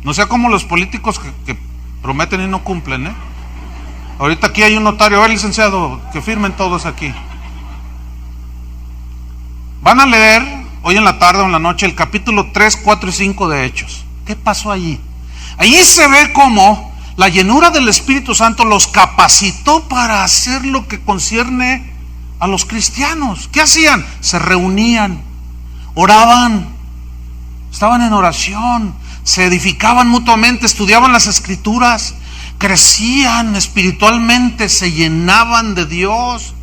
No sea como los políticos que prometen y no cumplen, ¿eh? Ahorita aquí hay un notario. A ver, licenciado, que firmen todos aquí. Van a leer hoy en la tarde o en la noche el capítulo 3, 4 y 5 de Hechos. ¿Qué pasó allí? Allí se ve cómo la llenura del Espíritu Santo los capacitó para hacer lo que concierne a los cristianos. ¿Qué hacían? Se reunían, oraban, estaban en oración, se edificaban mutuamente, estudiaban las Escrituras, crecían espiritualmente, se llenaban de Dios,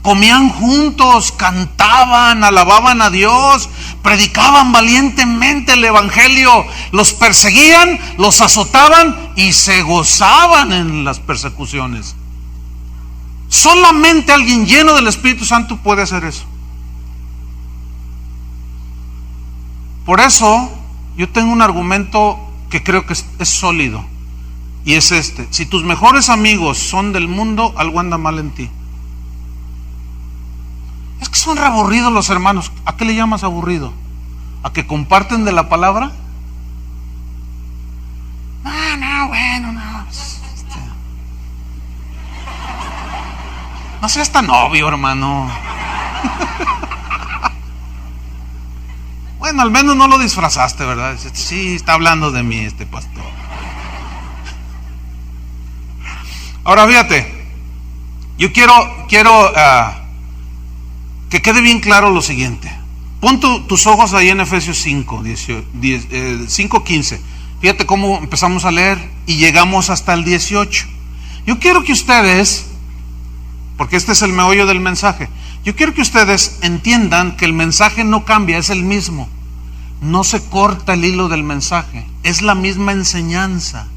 comían juntos, cantaban, alababan a Dios, predicaban valientemente el Evangelio, los perseguían, los azotaban y se gozaban en las persecuciones. Solamente alguien lleno del Espíritu Santo puede hacer eso. Por eso yo tengo un argumento que creo que es sólido, y es este: si tus mejores amigos son del mundo, algo anda mal en ti. Es que son re aburridos los hermanos. ¿A qué le llamas aburrido? ¿A que comparten de la palabra? No seas tan obvio, hermano. Bueno, al menos no lo disfrazaste, ¿verdad? Sí, está hablando de mí este pastor. Ahora fíjate, yo quiero que quede bien claro lo siguiente. Pon tus ojos ahí en Efesios 5:15. Fíjate cómo empezamos a leer y llegamos hasta el 18. Yo quiero que ustedes, porque este es el meollo del mensaje, yo quiero que ustedes entiendan que el mensaje no cambia, es el mismo. No se corta el hilo del mensaje, es la misma enseñanza.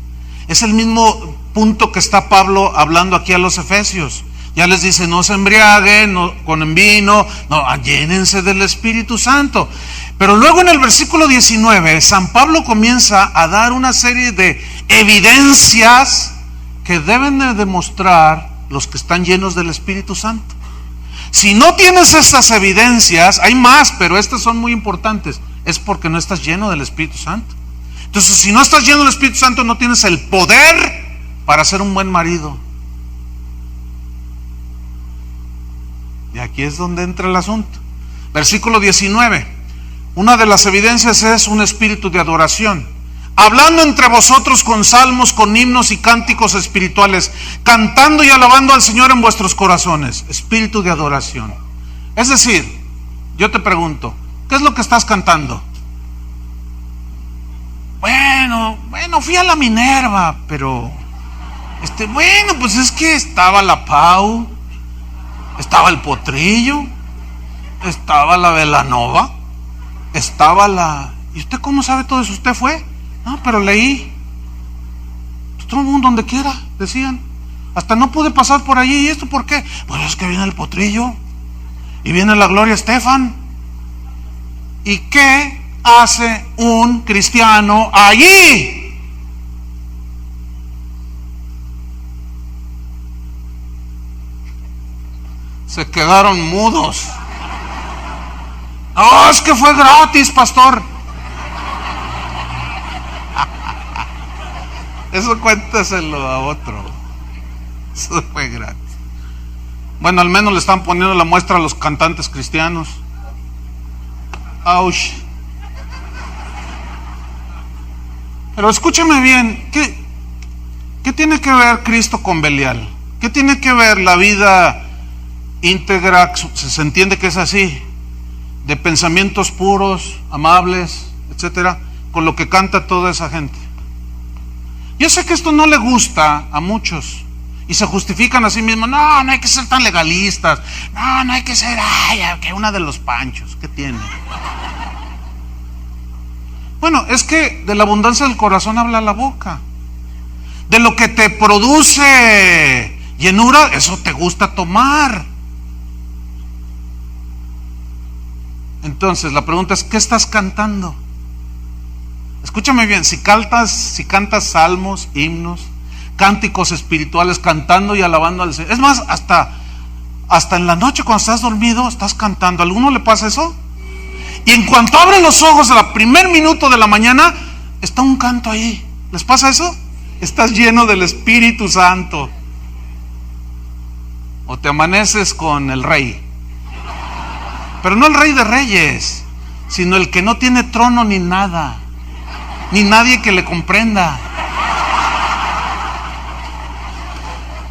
Es el mismo punto que está Pablo hablando aquí a los Efesios. Ya les dice, no se embriaguen con vino, no, llénense del Espíritu Santo. Pero luego en el versículo 19, San Pablo comienza a dar una serie de evidencias que deben de demostrar los que están llenos del Espíritu Santo. Si no tienes estas evidencias, hay más, pero estas son muy importantes, es porque no estás lleno del Espíritu Santo. Entonces, si no estás lleno del Espíritu Santo, no tienes el poder para ser un buen marido. Y aquí es donde entra el asunto. Versículo 19. Una de las evidencias es un espíritu de adoración. Hablando entre vosotros con salmos, con himnos y cánticos espirituales, cantando y alabando al Señor en vuestros corazones. Espíritu de adoración. Es decir, yo te pregunto, ¿qué es lo que estás cantando? Bueno, fui a la Minerva, pero pues es que estaba la Pau, estaba el Potrillo, estaba la Belanova, estaba la... ¿Y usted cómo sabe todo eso? ¿Usted fue? No, pero leí. Pues todo el mundo donde quiera, decían. Hasta no pude pasar por allí. ¿Y esto por qué? Pues es que viene el Potrillo y viene la Gloria Estefan. ¿Y qué hace un cristiano allí? Se quedaron mudos. No, es que fue gratis, pastor. Eso cuéntaselo a otro. Eso fue gratis. Bueno, al menos le están poniendo la muestra a los cantantes cristianos. Ouch. Pero escúchame bien, ¿qué tiene que ver Cristo con Belial? ¿Qué tiene que ver la vida íntegra, se entiende que es así, de pensamientos puros, amables, etcétera, con lo que canta toda esa gente? Yo sé que esto no le gusta a muchos y se justifican a sí mismos. No hay que ser tan legalistas. No hay que ser, que una de los panchos. ¿Qué tiene? Bueno, es que de la abundancia del corazón habla la boca. De lo que te produce llenura, eso te gusta tomar. Entonces, la pregunta es, ¿qué estás cantando? Escúchame bien, si cantas salmos, himnos, cánticos espirituales, cantando y alabando al Señor. Es más, hasta en la noche cuando estás dormido, estás cantando. ¿A alguno le pasa eso? Y en cuanto abren los ojos al primer minuto de la mañana, está un canto ahí. ¿Les pasa eso? Estás lleno del Espíritu Santo. O te amaneces con el Rey. Pero no el Rey de Reyes, sino el que no tiene trono ni nada, ni nadie que le comprenda.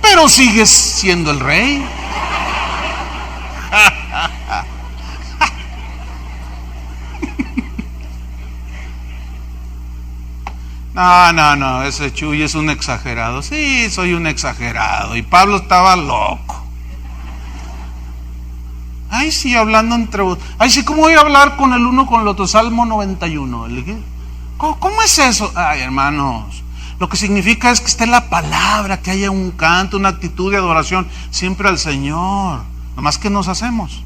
Pero sigues siendo el Rey. No, ese Chuy es un exagerado. Sí, soy un exagerado. Y Pablo estaba loco. Ay, sí, hablando entre vos. Ay, sí, ¿cómo voy a hablar con el uno con el otro? Salmo 91. ¿Cómo es eso? Ay, hermanos, lo que significa es que esté la palabra, que haya un canto, una actitud de adoración siempre al Señor. Nomás que nos hacemos.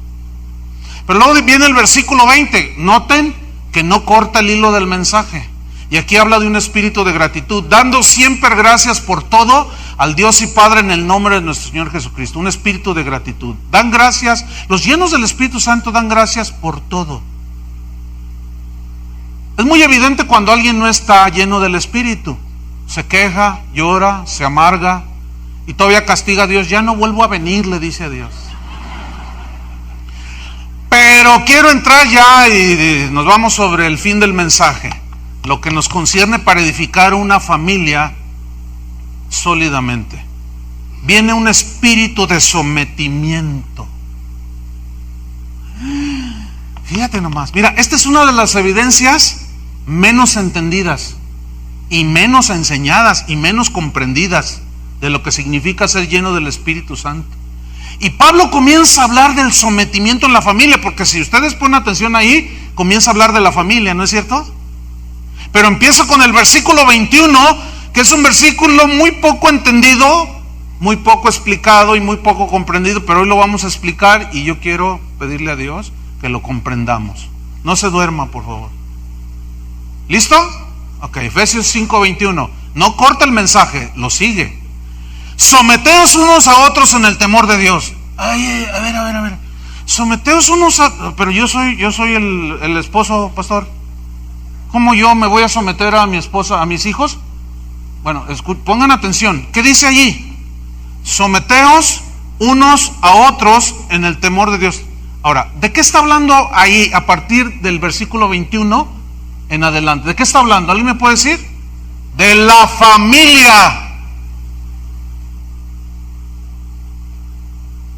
Pero luego viene el versículo 20. Noten que no corta el hilo del mensaje. Y aquí habla de un espíritu de gratitud, dando siempre gracias por todo al Dios y Padre en el nombre de nuestro Señor Jesucristo. Un espíritu de gratitud. Dan gracias, los llenos del Espíritu Santo dan gracias por todo. Es muy evidente cuando alguien no está lleno del Espíritu. Se queja, llora, se amarga y todavía castiga a Dios. Ya no vuelvo a venir, le dice a Dios. Pero quiero entrar ya y nos vamos sobre el fin del mensaje. Lo que nos concierne para edificar una familia sólidamente. Viene un espíritu de sometimiento. Fíjate nomás. Mira, esta es una de las evidencias menos entendidas. y menos enseñadas y menos comprendidas de lo que significa ser lleno del Espíritu Santo. Y Pablo comienza a hablar del sometimiento en la familia, porque si ustedes ponen atención ahí, comienza a hablar de la familia, ¿no es cierto? Pero empieza con el versículo 21, que es un versículo muy poco entendido, muy poco explicado y muy poco comprendido, pero hoy lo vamos a explicar y yo quiero pedirle a Dios que lo comprendamos. No se duerma, por favor. ¿Listo? Ok, Efesios 5:21. No corta el mensaje, lo sigue. Someteos unos a otros en el temor de Dios. Ay, a ver. Someteos unos a... Pero yo soy el esposo, pastor. ¿Cómo yo me voy a someter a mi esposa, a mis hijos? Bueno, pongan atención. ¿Qué dice allí? Someteos unos a otros en el temor de Dios. Ahora, ¿de qué está hablando ahí a partir del versículo 21 en adelante? ¿De qué está hablando? ¿Alguien me puede decir? De la familia.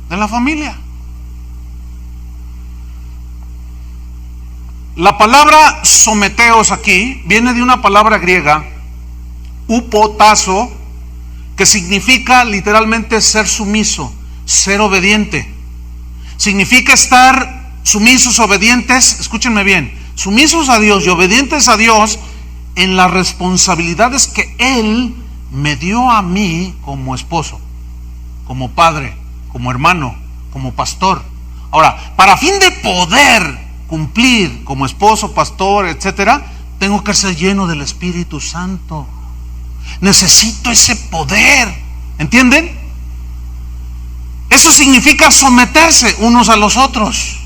De la familia. La palabra someteos aquí viene de una palabra griega, upotazo, que significa literalmente ser sumiso, ser obediente. Significa estar sumisos, obedientes, escúchenme bien, sumisos a Dios y obedientes a Dios en las responsabilidades que Él me dio a mí como esposo, como padre, como hermano, como pastor. Ahora, para fin de poder cumplir como esposo, pastor, etcétera, tengo que ser lleno del Espíritu Santo. Necesito ese poder, ¿entienden? Eso significa someterse unos a los otros.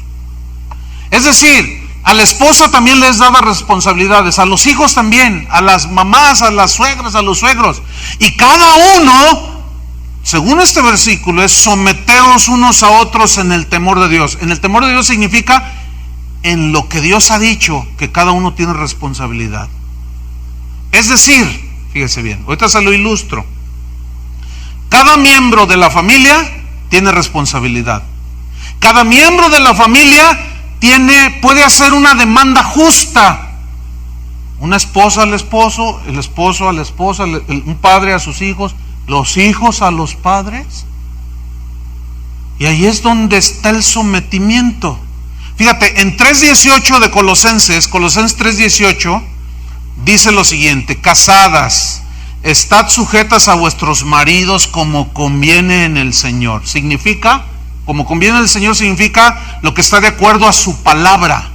Es decir, a la esposa también les daba responsabilidades, a los hijos también, a las mamás, a las suegras, a los suegros. Y cada uno, según este versículo, es someteos unos a otros en el temor de Dios. En el temor de Dios significa en lo que Dios ha dicho, que cada uno tiene responsabilidad. Es decir, fíjese bien, ahorita se lo ilustro. Cada miembro de la familia tiene responsabilidad. Cada miembro de la familia puede hacer una demanda justa. Una esposa al esposo, el esposo a la esposa, un padre a sus hijos, los hijos a los padres. Y ahí es donde está el sometimiento. Fíjate, en 3:18 de Colosenses 3:18, dice lo siguiente: casadas, estad sujetas a vuestros maridos como conviene en el Señor. Significa, como conviene en el Señor, significa lo que está de acuerdo a su palabra.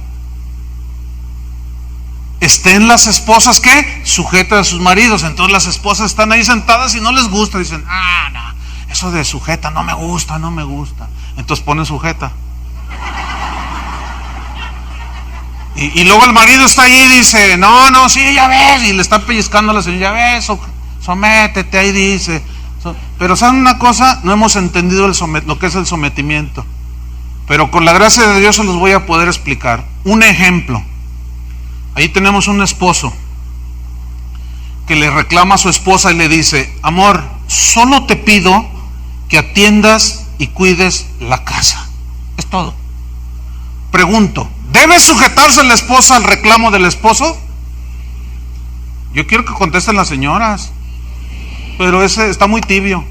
Estén las esposas, ¿qué? Sujetas a sus maridos. Entonces las esposas están ahí sentadas y no les gusta. Dicen, no, eso de sujeta no me gusta. Entonces ponen sujeta. Y luego el marido está ahí y dice, no, sí, ya ves, y le está pellizcando a la señora, ya ves, sométete, ahí dice. Pero ¿saben una cosa? No hemos entendido lo que es el sometimiento. Pero con la gracia de Dios se los voy a poder explicar. Un ejemplo. Ahí tenemos un esposo que le reclama a su esposa y le dice, amor, solo te pido que atiendas y cuides la casa. Es todo. Pregunto, ¿debe sujetarse la esposa al reclamo del esposo? Yo quiero que contesten las señoras, pero ese está muy tibio.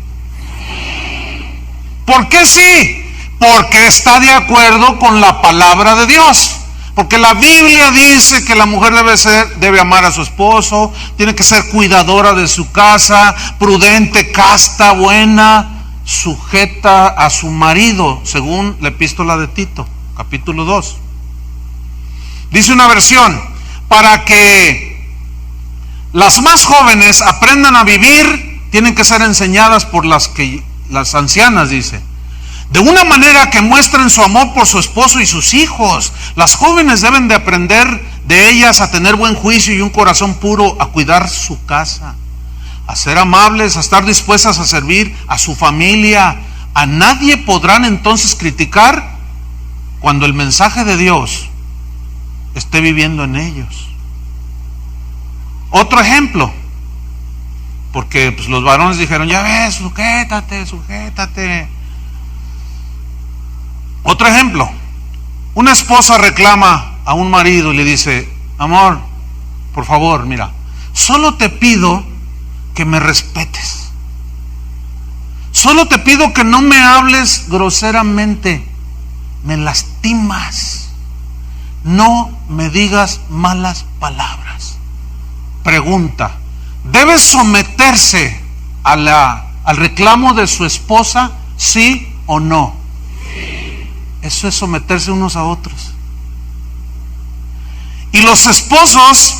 ¿Por qué sí? Porque está de acuerdo con la palabra de Dios. Porque la Biblia dice que la mujer debe amar a su esposo, tiene que ser cuidadora de su casa, prudente, casta, buena, sujeta a su marido, según la epístola de Tito, capítulo 2. Dice una versión, para que las más jóvenes aprendan a vivir, tienen que ser enseñadas por las ancianas, dice. De una manera que muestren su amor por su esposo y sus hijos. Las jóvenes deben de aprender de ellas a tener buen juicio y un corazón puro, a cuidar su casa, a ser amables, a estar dispuestas a servir a su familia. A nadie podrán entonces criticar cuando el mensaje de Dios esté viviendo en ellos. Otro ejemplo, porque pues, los varones dijeron, ya ves, sujétate. Otro ejemplo, una esposa reclama a un marido y le dice, amor, por favor, mira, solo te pido que me respetes. Solo te pido que no me hables groseramente. Me lastimas. No me digas malas palabras. Pregunta: ¿debe someterse al reclamo de su esposa, sí o no? Sí. Eso es someterse unos a otros. Y los esposos,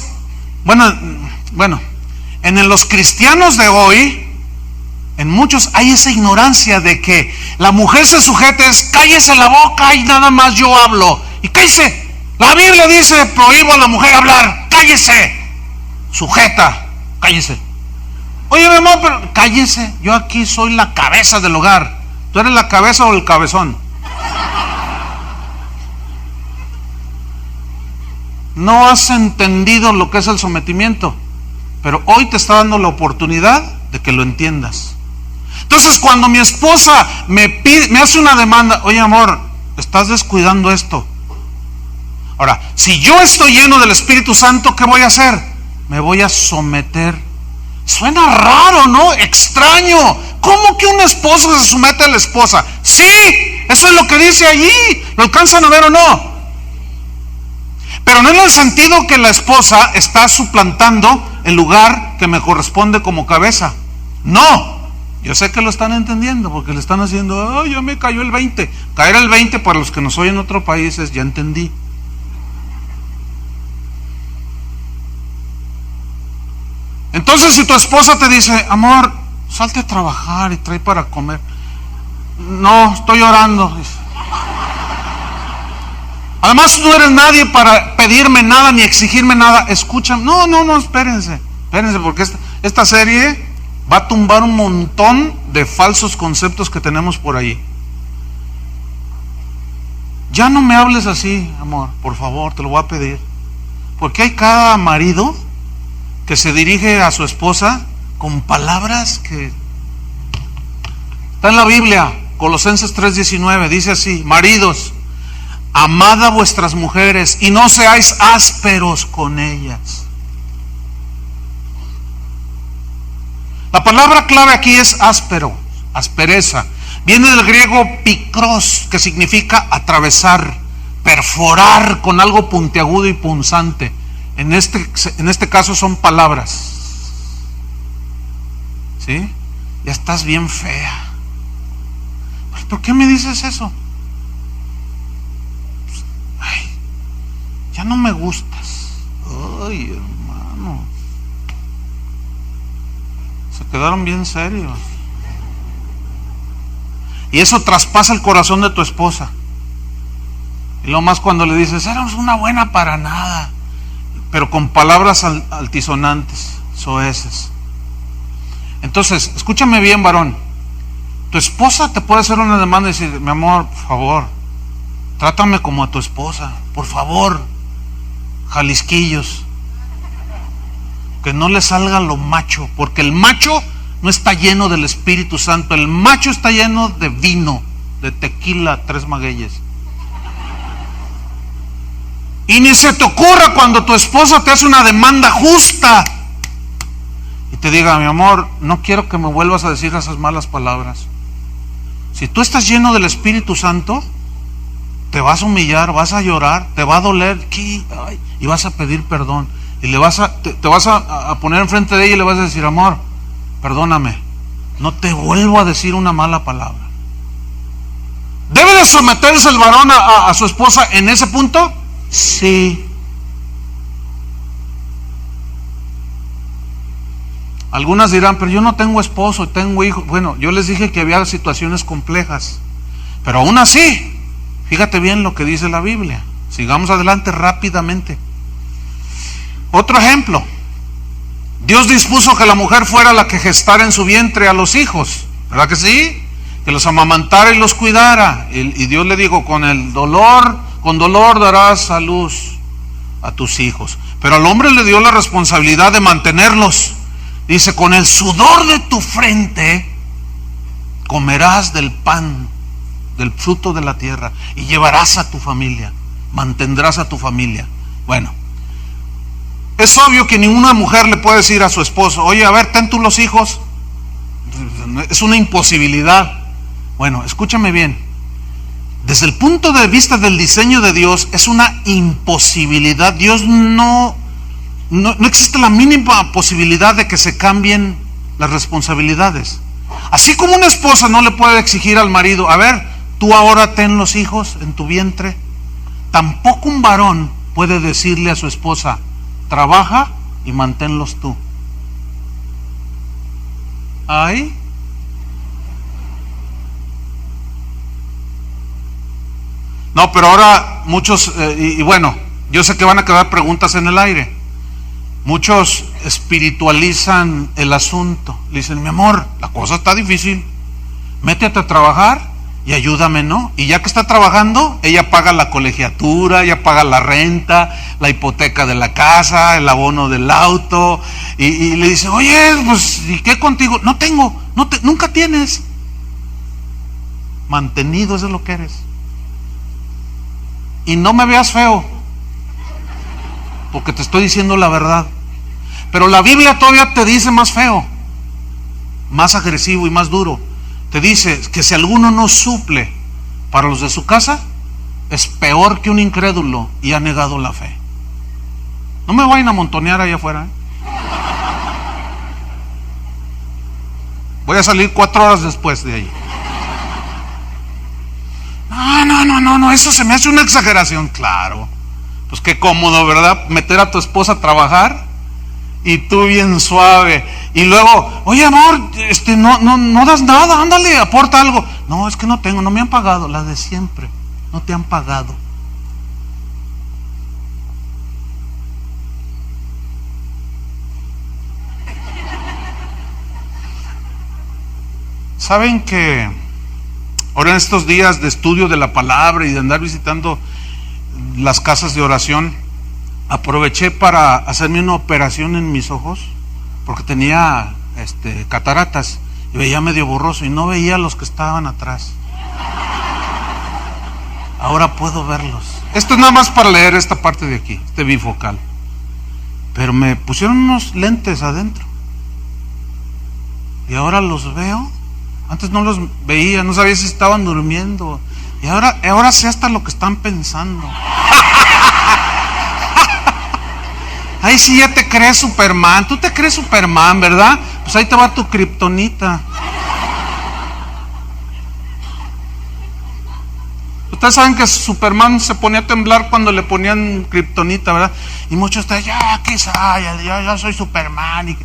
bueno, en los cristianos de hoy, en muchos hay esa ignorancia de que la mujer se sujete, es cállese la boca y nada más yo hablo. Y cállese. La Biblia dice, prohíbo a la mujer hablar. Cállese. Sujeta. Cállese. Oye, mi amor, pero cállese. Yo aquí soy la cabeza del hogar. ¿Tú eres la cabeza o el cabezón? No has entendido lo que es el sometimiento, pero hoy te está dando la oportunidad de que lo entiendas. Entonces, cuando mi esposa me hace una demanda, oye amor, estás descuidando esto. Ahora, si yo estoy lleno del Espíritu Santo, ¿qué voy a hacer? Me voy a someter. Suena raro, ¿no? Extraño. ¿Cómo que un esposo se somete a la esposa? Sí, eso es lo que dice allí. ¿Lo alcanzan a ver o no? Pero no en el sentido que la esposa está suplantando el lugar que me corresponde como cabeza. No. Yo sé que lo están entendiendo porque le están haciendo, ya me cayó el 20. Caer el 20 para los que nos oyen en otros países, ya entendí. Entonces, si tu esposa te dice, amor, salte a trabajar y trae para comer. No, estoy orando. Además, no eres nadie para pedirme nada ni exigirme nada. Escucha, no, espérense, porque esta serie va a tumbar un montón de falsos conceptos que tenemos por ahí. Ya no me hables así, amor, por favor, te lo voy a pedir. Porque hay cada marido que se dirige a su esposa con palabras que... Está en la Biblia, Colosenses 3:19, dice así: maridos, amad a vuestras mujeres y no seáis ásperos con ellas. La palabra clave aquí es áspero, aspereza. Viene del griego pikros, que significa atravesar, perforar con algo puntiagudo y punzante. En este caso son palabras. ¿Sí? Ya estás bien fea. ¿Por qué me dices eso? Ay, ya no me gustas. Ay, hermano. Se quedaron bien serios. Y eso traspasa el corazón de tu esposa. Y lo más cuando le dices, eres una buena para nada, pero con palabras altisonantes, soeces. Entonces, escúchame bien, varón. Tu esposa te puede hacer una demanda y decir, mi amor, por favor, trátame como a tu esposa, por favor, jalisquillos. Que no le salga lo macho, porque el macho no está lleno del Espíritu Santo, el macho está lleno de vino, de tequila, 3 magueyes. Y ni se te ocurra cuando tu esposa te hace una demanda justa y te diga, mi amor, no quiero que me vuelvas a decir esas malas palabras. Si tú estás lleno del Espíritu Santo, te vas a humillar, vas a llorar, te va a doler y vas a pedir perdón. Y te vas a poner enfrente de ella y le vas a decir, amor, perdóname, no te vuelvo a decir una mala palabra. ¿Debe de someterse el varón a su esposa en ese punto? Sí. Algunas dirán, pero yo no tengo esposo, tengo hijos. Bueno, yo les dije que había situaciones complejas, pero aún así, fíjate bien lo que dice la Biblia. Sigamos adelante rápidamente. Otro ejemplo: Dios dispuso que la mujer fuera la que gestara en su vientre a los hijos, ¿verdad que sí? Que los amamantara y los cuidara. Y Dios le dijo, con dolor darás a luz a tus hijos. Pero al hombre le dio la responsabilidad de mantenerlos. Dice, con el sudor de tu frente comerás del pan, del fruto de la tierra, y llevarás a tu familia, mantendrás a tu familia. Bueno, Es obvio que ninguna mujer le puede decir a su esposo, oye, a ver, ten tú los hijos. Es una imposibilidad. Bueno, escúchame bien. Desde el punto de vista del diseño de Dios, es una imposibilidad. Dios no existe la mínima posibilidad de que se cambien las responsabilidades. Así como una esposa no le puede exigir al marido, a ver, tú ahora ten los hijos en tu vientre, tampoco un varón puede decirle a su esposa, trabaja y manténlos tú. ¿Ay? No, pero ahora muchos, y bueno, yo sé que van a quedar preguntas en el aire. Muchos espiritualizan el asunto. Le dicen, mi amor, la cosa está difícil. Métete a trabajar y ayúdame, ¿no? Y ya que está trabajando, ella paga la colegiatura, ella paga la renta, la hipoteca de la casa, el abono del auto. Y le dice, oye, pues, ¿y qué contigo? No tengo, nunca tienes. Mantenido, eso es lo que eres. Y no me veas feo, porque te estoy diciendo la verdad. Pero la Biblia todavía te dice más feo, más agresivo y más duro. Te dice que si alguno no suple para los de su casa, es peor que un incrédulo y ha negado la fe. No me vayan a montonear allá afuera, ¿eh? Voy a salir 4 horas después de ahí. No, eso se me hace una exageración. Claro, pues qué cómodo, ¿verdad? Meter a tu esposa a trabajar y tú bien suave. Y luego, oye amor, no das nada, ándale, aporta algo. No, es que no tengo, no me han pagado. La de siempre, no te han pagado. ¿Saben que ahora en estos días de estudio de la palabra y de andar visitando las casas de oración, aproveché para hacerme una operación en mis ojos, porque tenía cataratas y veía medio borroso y no veía los que estaban atrás. Ahora puedo verlos. Esto es nada más para leer esta parte de aquí, este bifocal. Pero me pusieron unos lentes adentro y ahora los veo. Antes no los veía, no sabía si estaban durmiendo. Y ahora sé hasta lo que están pensando. Ahí sí ya te crees Superman. Tú te crees Superman, ¿verdad? Pues ahí te va tu kriptonita. Ustedes saben que Superman se ponía a temblar cuando le ponían kriptonita, ¿verdad? Y muchos de ya quizá, ya soy Superman.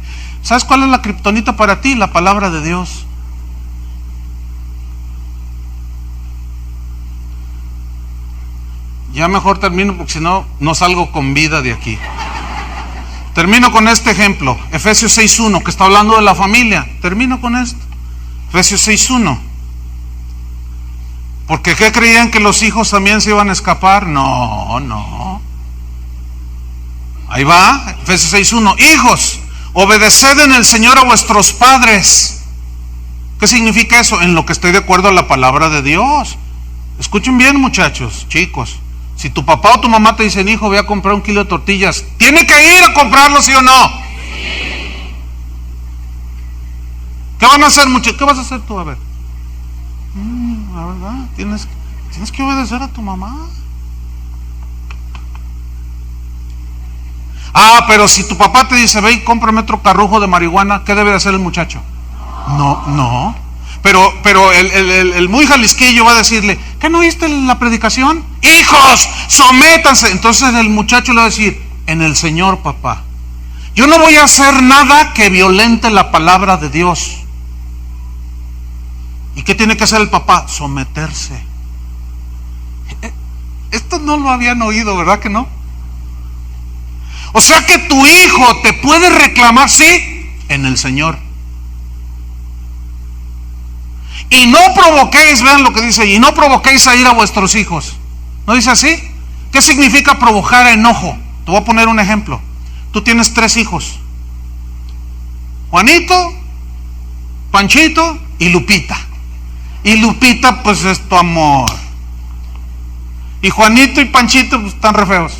¿Sabes cuál es la kriptonita para ti? La palabra de Dios. Ya mejor termino porque si no, no salgo con vida de aquí. Termino con este ejemplo, Efesios 6.1, que está hablando de la familia. Termino con esto, Efesios 6.1. Porque ¿qué creían que los hijos también se iban a escapar? No. Ahí va, Efesios 6.1. Hijos, obedeced en el Señor a vuestros padres. ¿Qué significa eso? En lo que estoy de acuerdo a la palabra de Dios. Escuchen bien, muchachos, chicos. Si tu papá o tu mamá te dicen, hijo, voy a comprar 1 kilo de tortillas, ¿tiene que ir a comprarlo, sí o no? Sí. ¿Qué van a hacer, muchachos? ¿Qué vas a hacer tú? A ver. La verdad, tienes que obedecer a tu mamá. Pero si tu papá te dice, ve y cómprame otro carrujo de marihuana, ¿qué debe de hacer el muchacho? No. Pero el muy jalisquillo va a decirle, ¿qué no oíste la predicación? Hijos, sométanse. Entonces el muchacho le va a decir, en el Señor, papá, yo no voy a hacer nada que violente la palabra de Dios. ¿Y qué tiene que hacer el papá? Someterse. Esto no lo habían oído, ¿verdad que no? O sea que tu hijo te puede reclamar, sí, en el Señor. Y no provoquéis, vean lo que dice, y no provoquéis a ir a vuestros hijos. ¿No dice así? ¿Qué significa provocar enojo? Te voy a poner un ejemplo. Tú tienes 3 hijos. Juanito, Panchito y Lupita. Y Lupita pues es tu amor. Y Juanito y Panchito pues están re feos.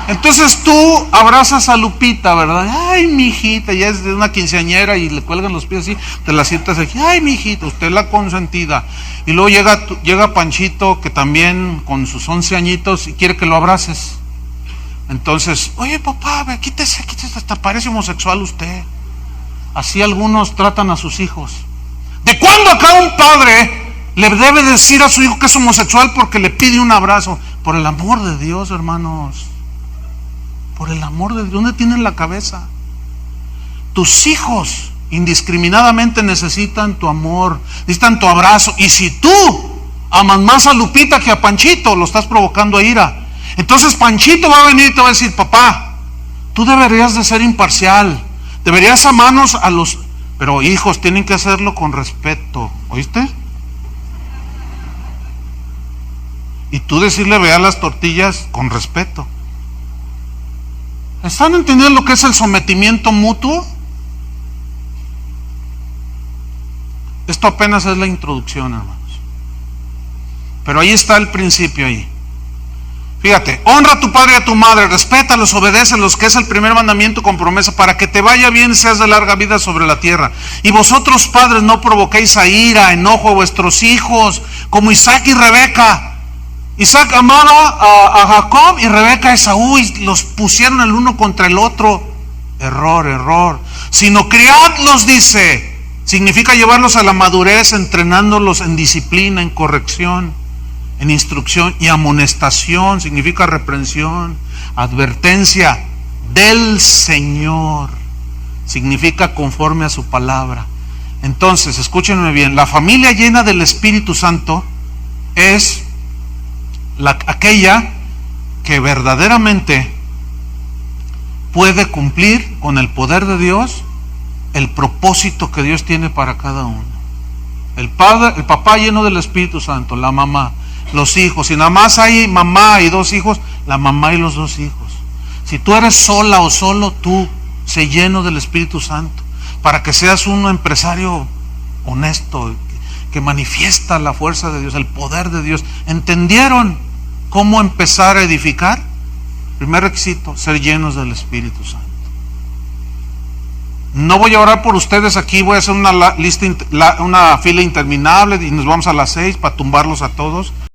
Entonces tú abrazas a Lupita, ¿verdad? Ay, mi hijita, ya es de una quinceañera y le cuelgan los pies así, te la sientas aquí, ay, mi hijita, usted es la consentida. Y luego llega Panchito, que también con sus 11 añitos, y quiere que lo abraces. Entonces, oye papá, ve, quítese, hasta parece homosexual usted. Así algunos tratan a sus hijos. ¿De cuándo acá un padre le debe decir a su hijo que es homosexual porque le pide un abrazo? Por el amor de Dios, hermanos. Por el amor de Dios, ¿dónde tienen la cabeza? Tus hijos indiscriminadamente necesitan tu amor, necesitan tu abrazo. Y si tú amas más a Lupita que a Panchito, lo estás provocando a ira. Entonces Panchito va a venir y te va a decir, papá, tú deberías de ser imparcial, deberías amarnos a los... Pero hijos, tienen que hacerlo con respeto, ¿oíste? Y tú decirle, vea las tortillas con respeto. ¿Están entendiendo lo que es el sometimiento mutuo? Esto apenas es la introducción, hermanos. Pero ahí está el principio ahí. Fíjate, honra a tu padre y a tu madre, respétalos, obedécelos, que es el primer mandamiento con promesa, para que te vaya bien y seas de larga vida sobre la tierra. Y vosotros, padres, no provoquéis a ira, enojo a vuestros hijos, como Isaac y Rebeca. Isaac amaba a Jacob y Rebeca a Esaú, y los pusieron el uno contra el otro. Error. Sino criadlos, dice. Significa llevarlos a la madurez, entrenándolos en disciplina, en corrección, en instrucción y amonestación. Significa reprensión, advertencia del Señor. Significa conforme a su palabra. Entonces, escúchenme bien, la familia llena del Espíritu Santo es aquella que verdaderamente puede cumplir con el poder de Dios el propósito que Dios tiene para cada uno. El papá lleno del Espíritu Santo, la mamá, los hijos. Si nada más hay mamá y dos hijos, la mamá y los dos hijos. Si tú eres sola o solo, tú sé lleno del Espíritu Santo para que seas un empresario honesto, que manifiesta la fuerza de Dios, el poder de Dios. ¿Entendieron cómo empezar a edificar? Primer requisito, ser llenos del Espíritu Santo. No voy a orar por ustedes aquí, voy a hacer una fila interminable y nos vamos a las 6 para tumbarlos a todos.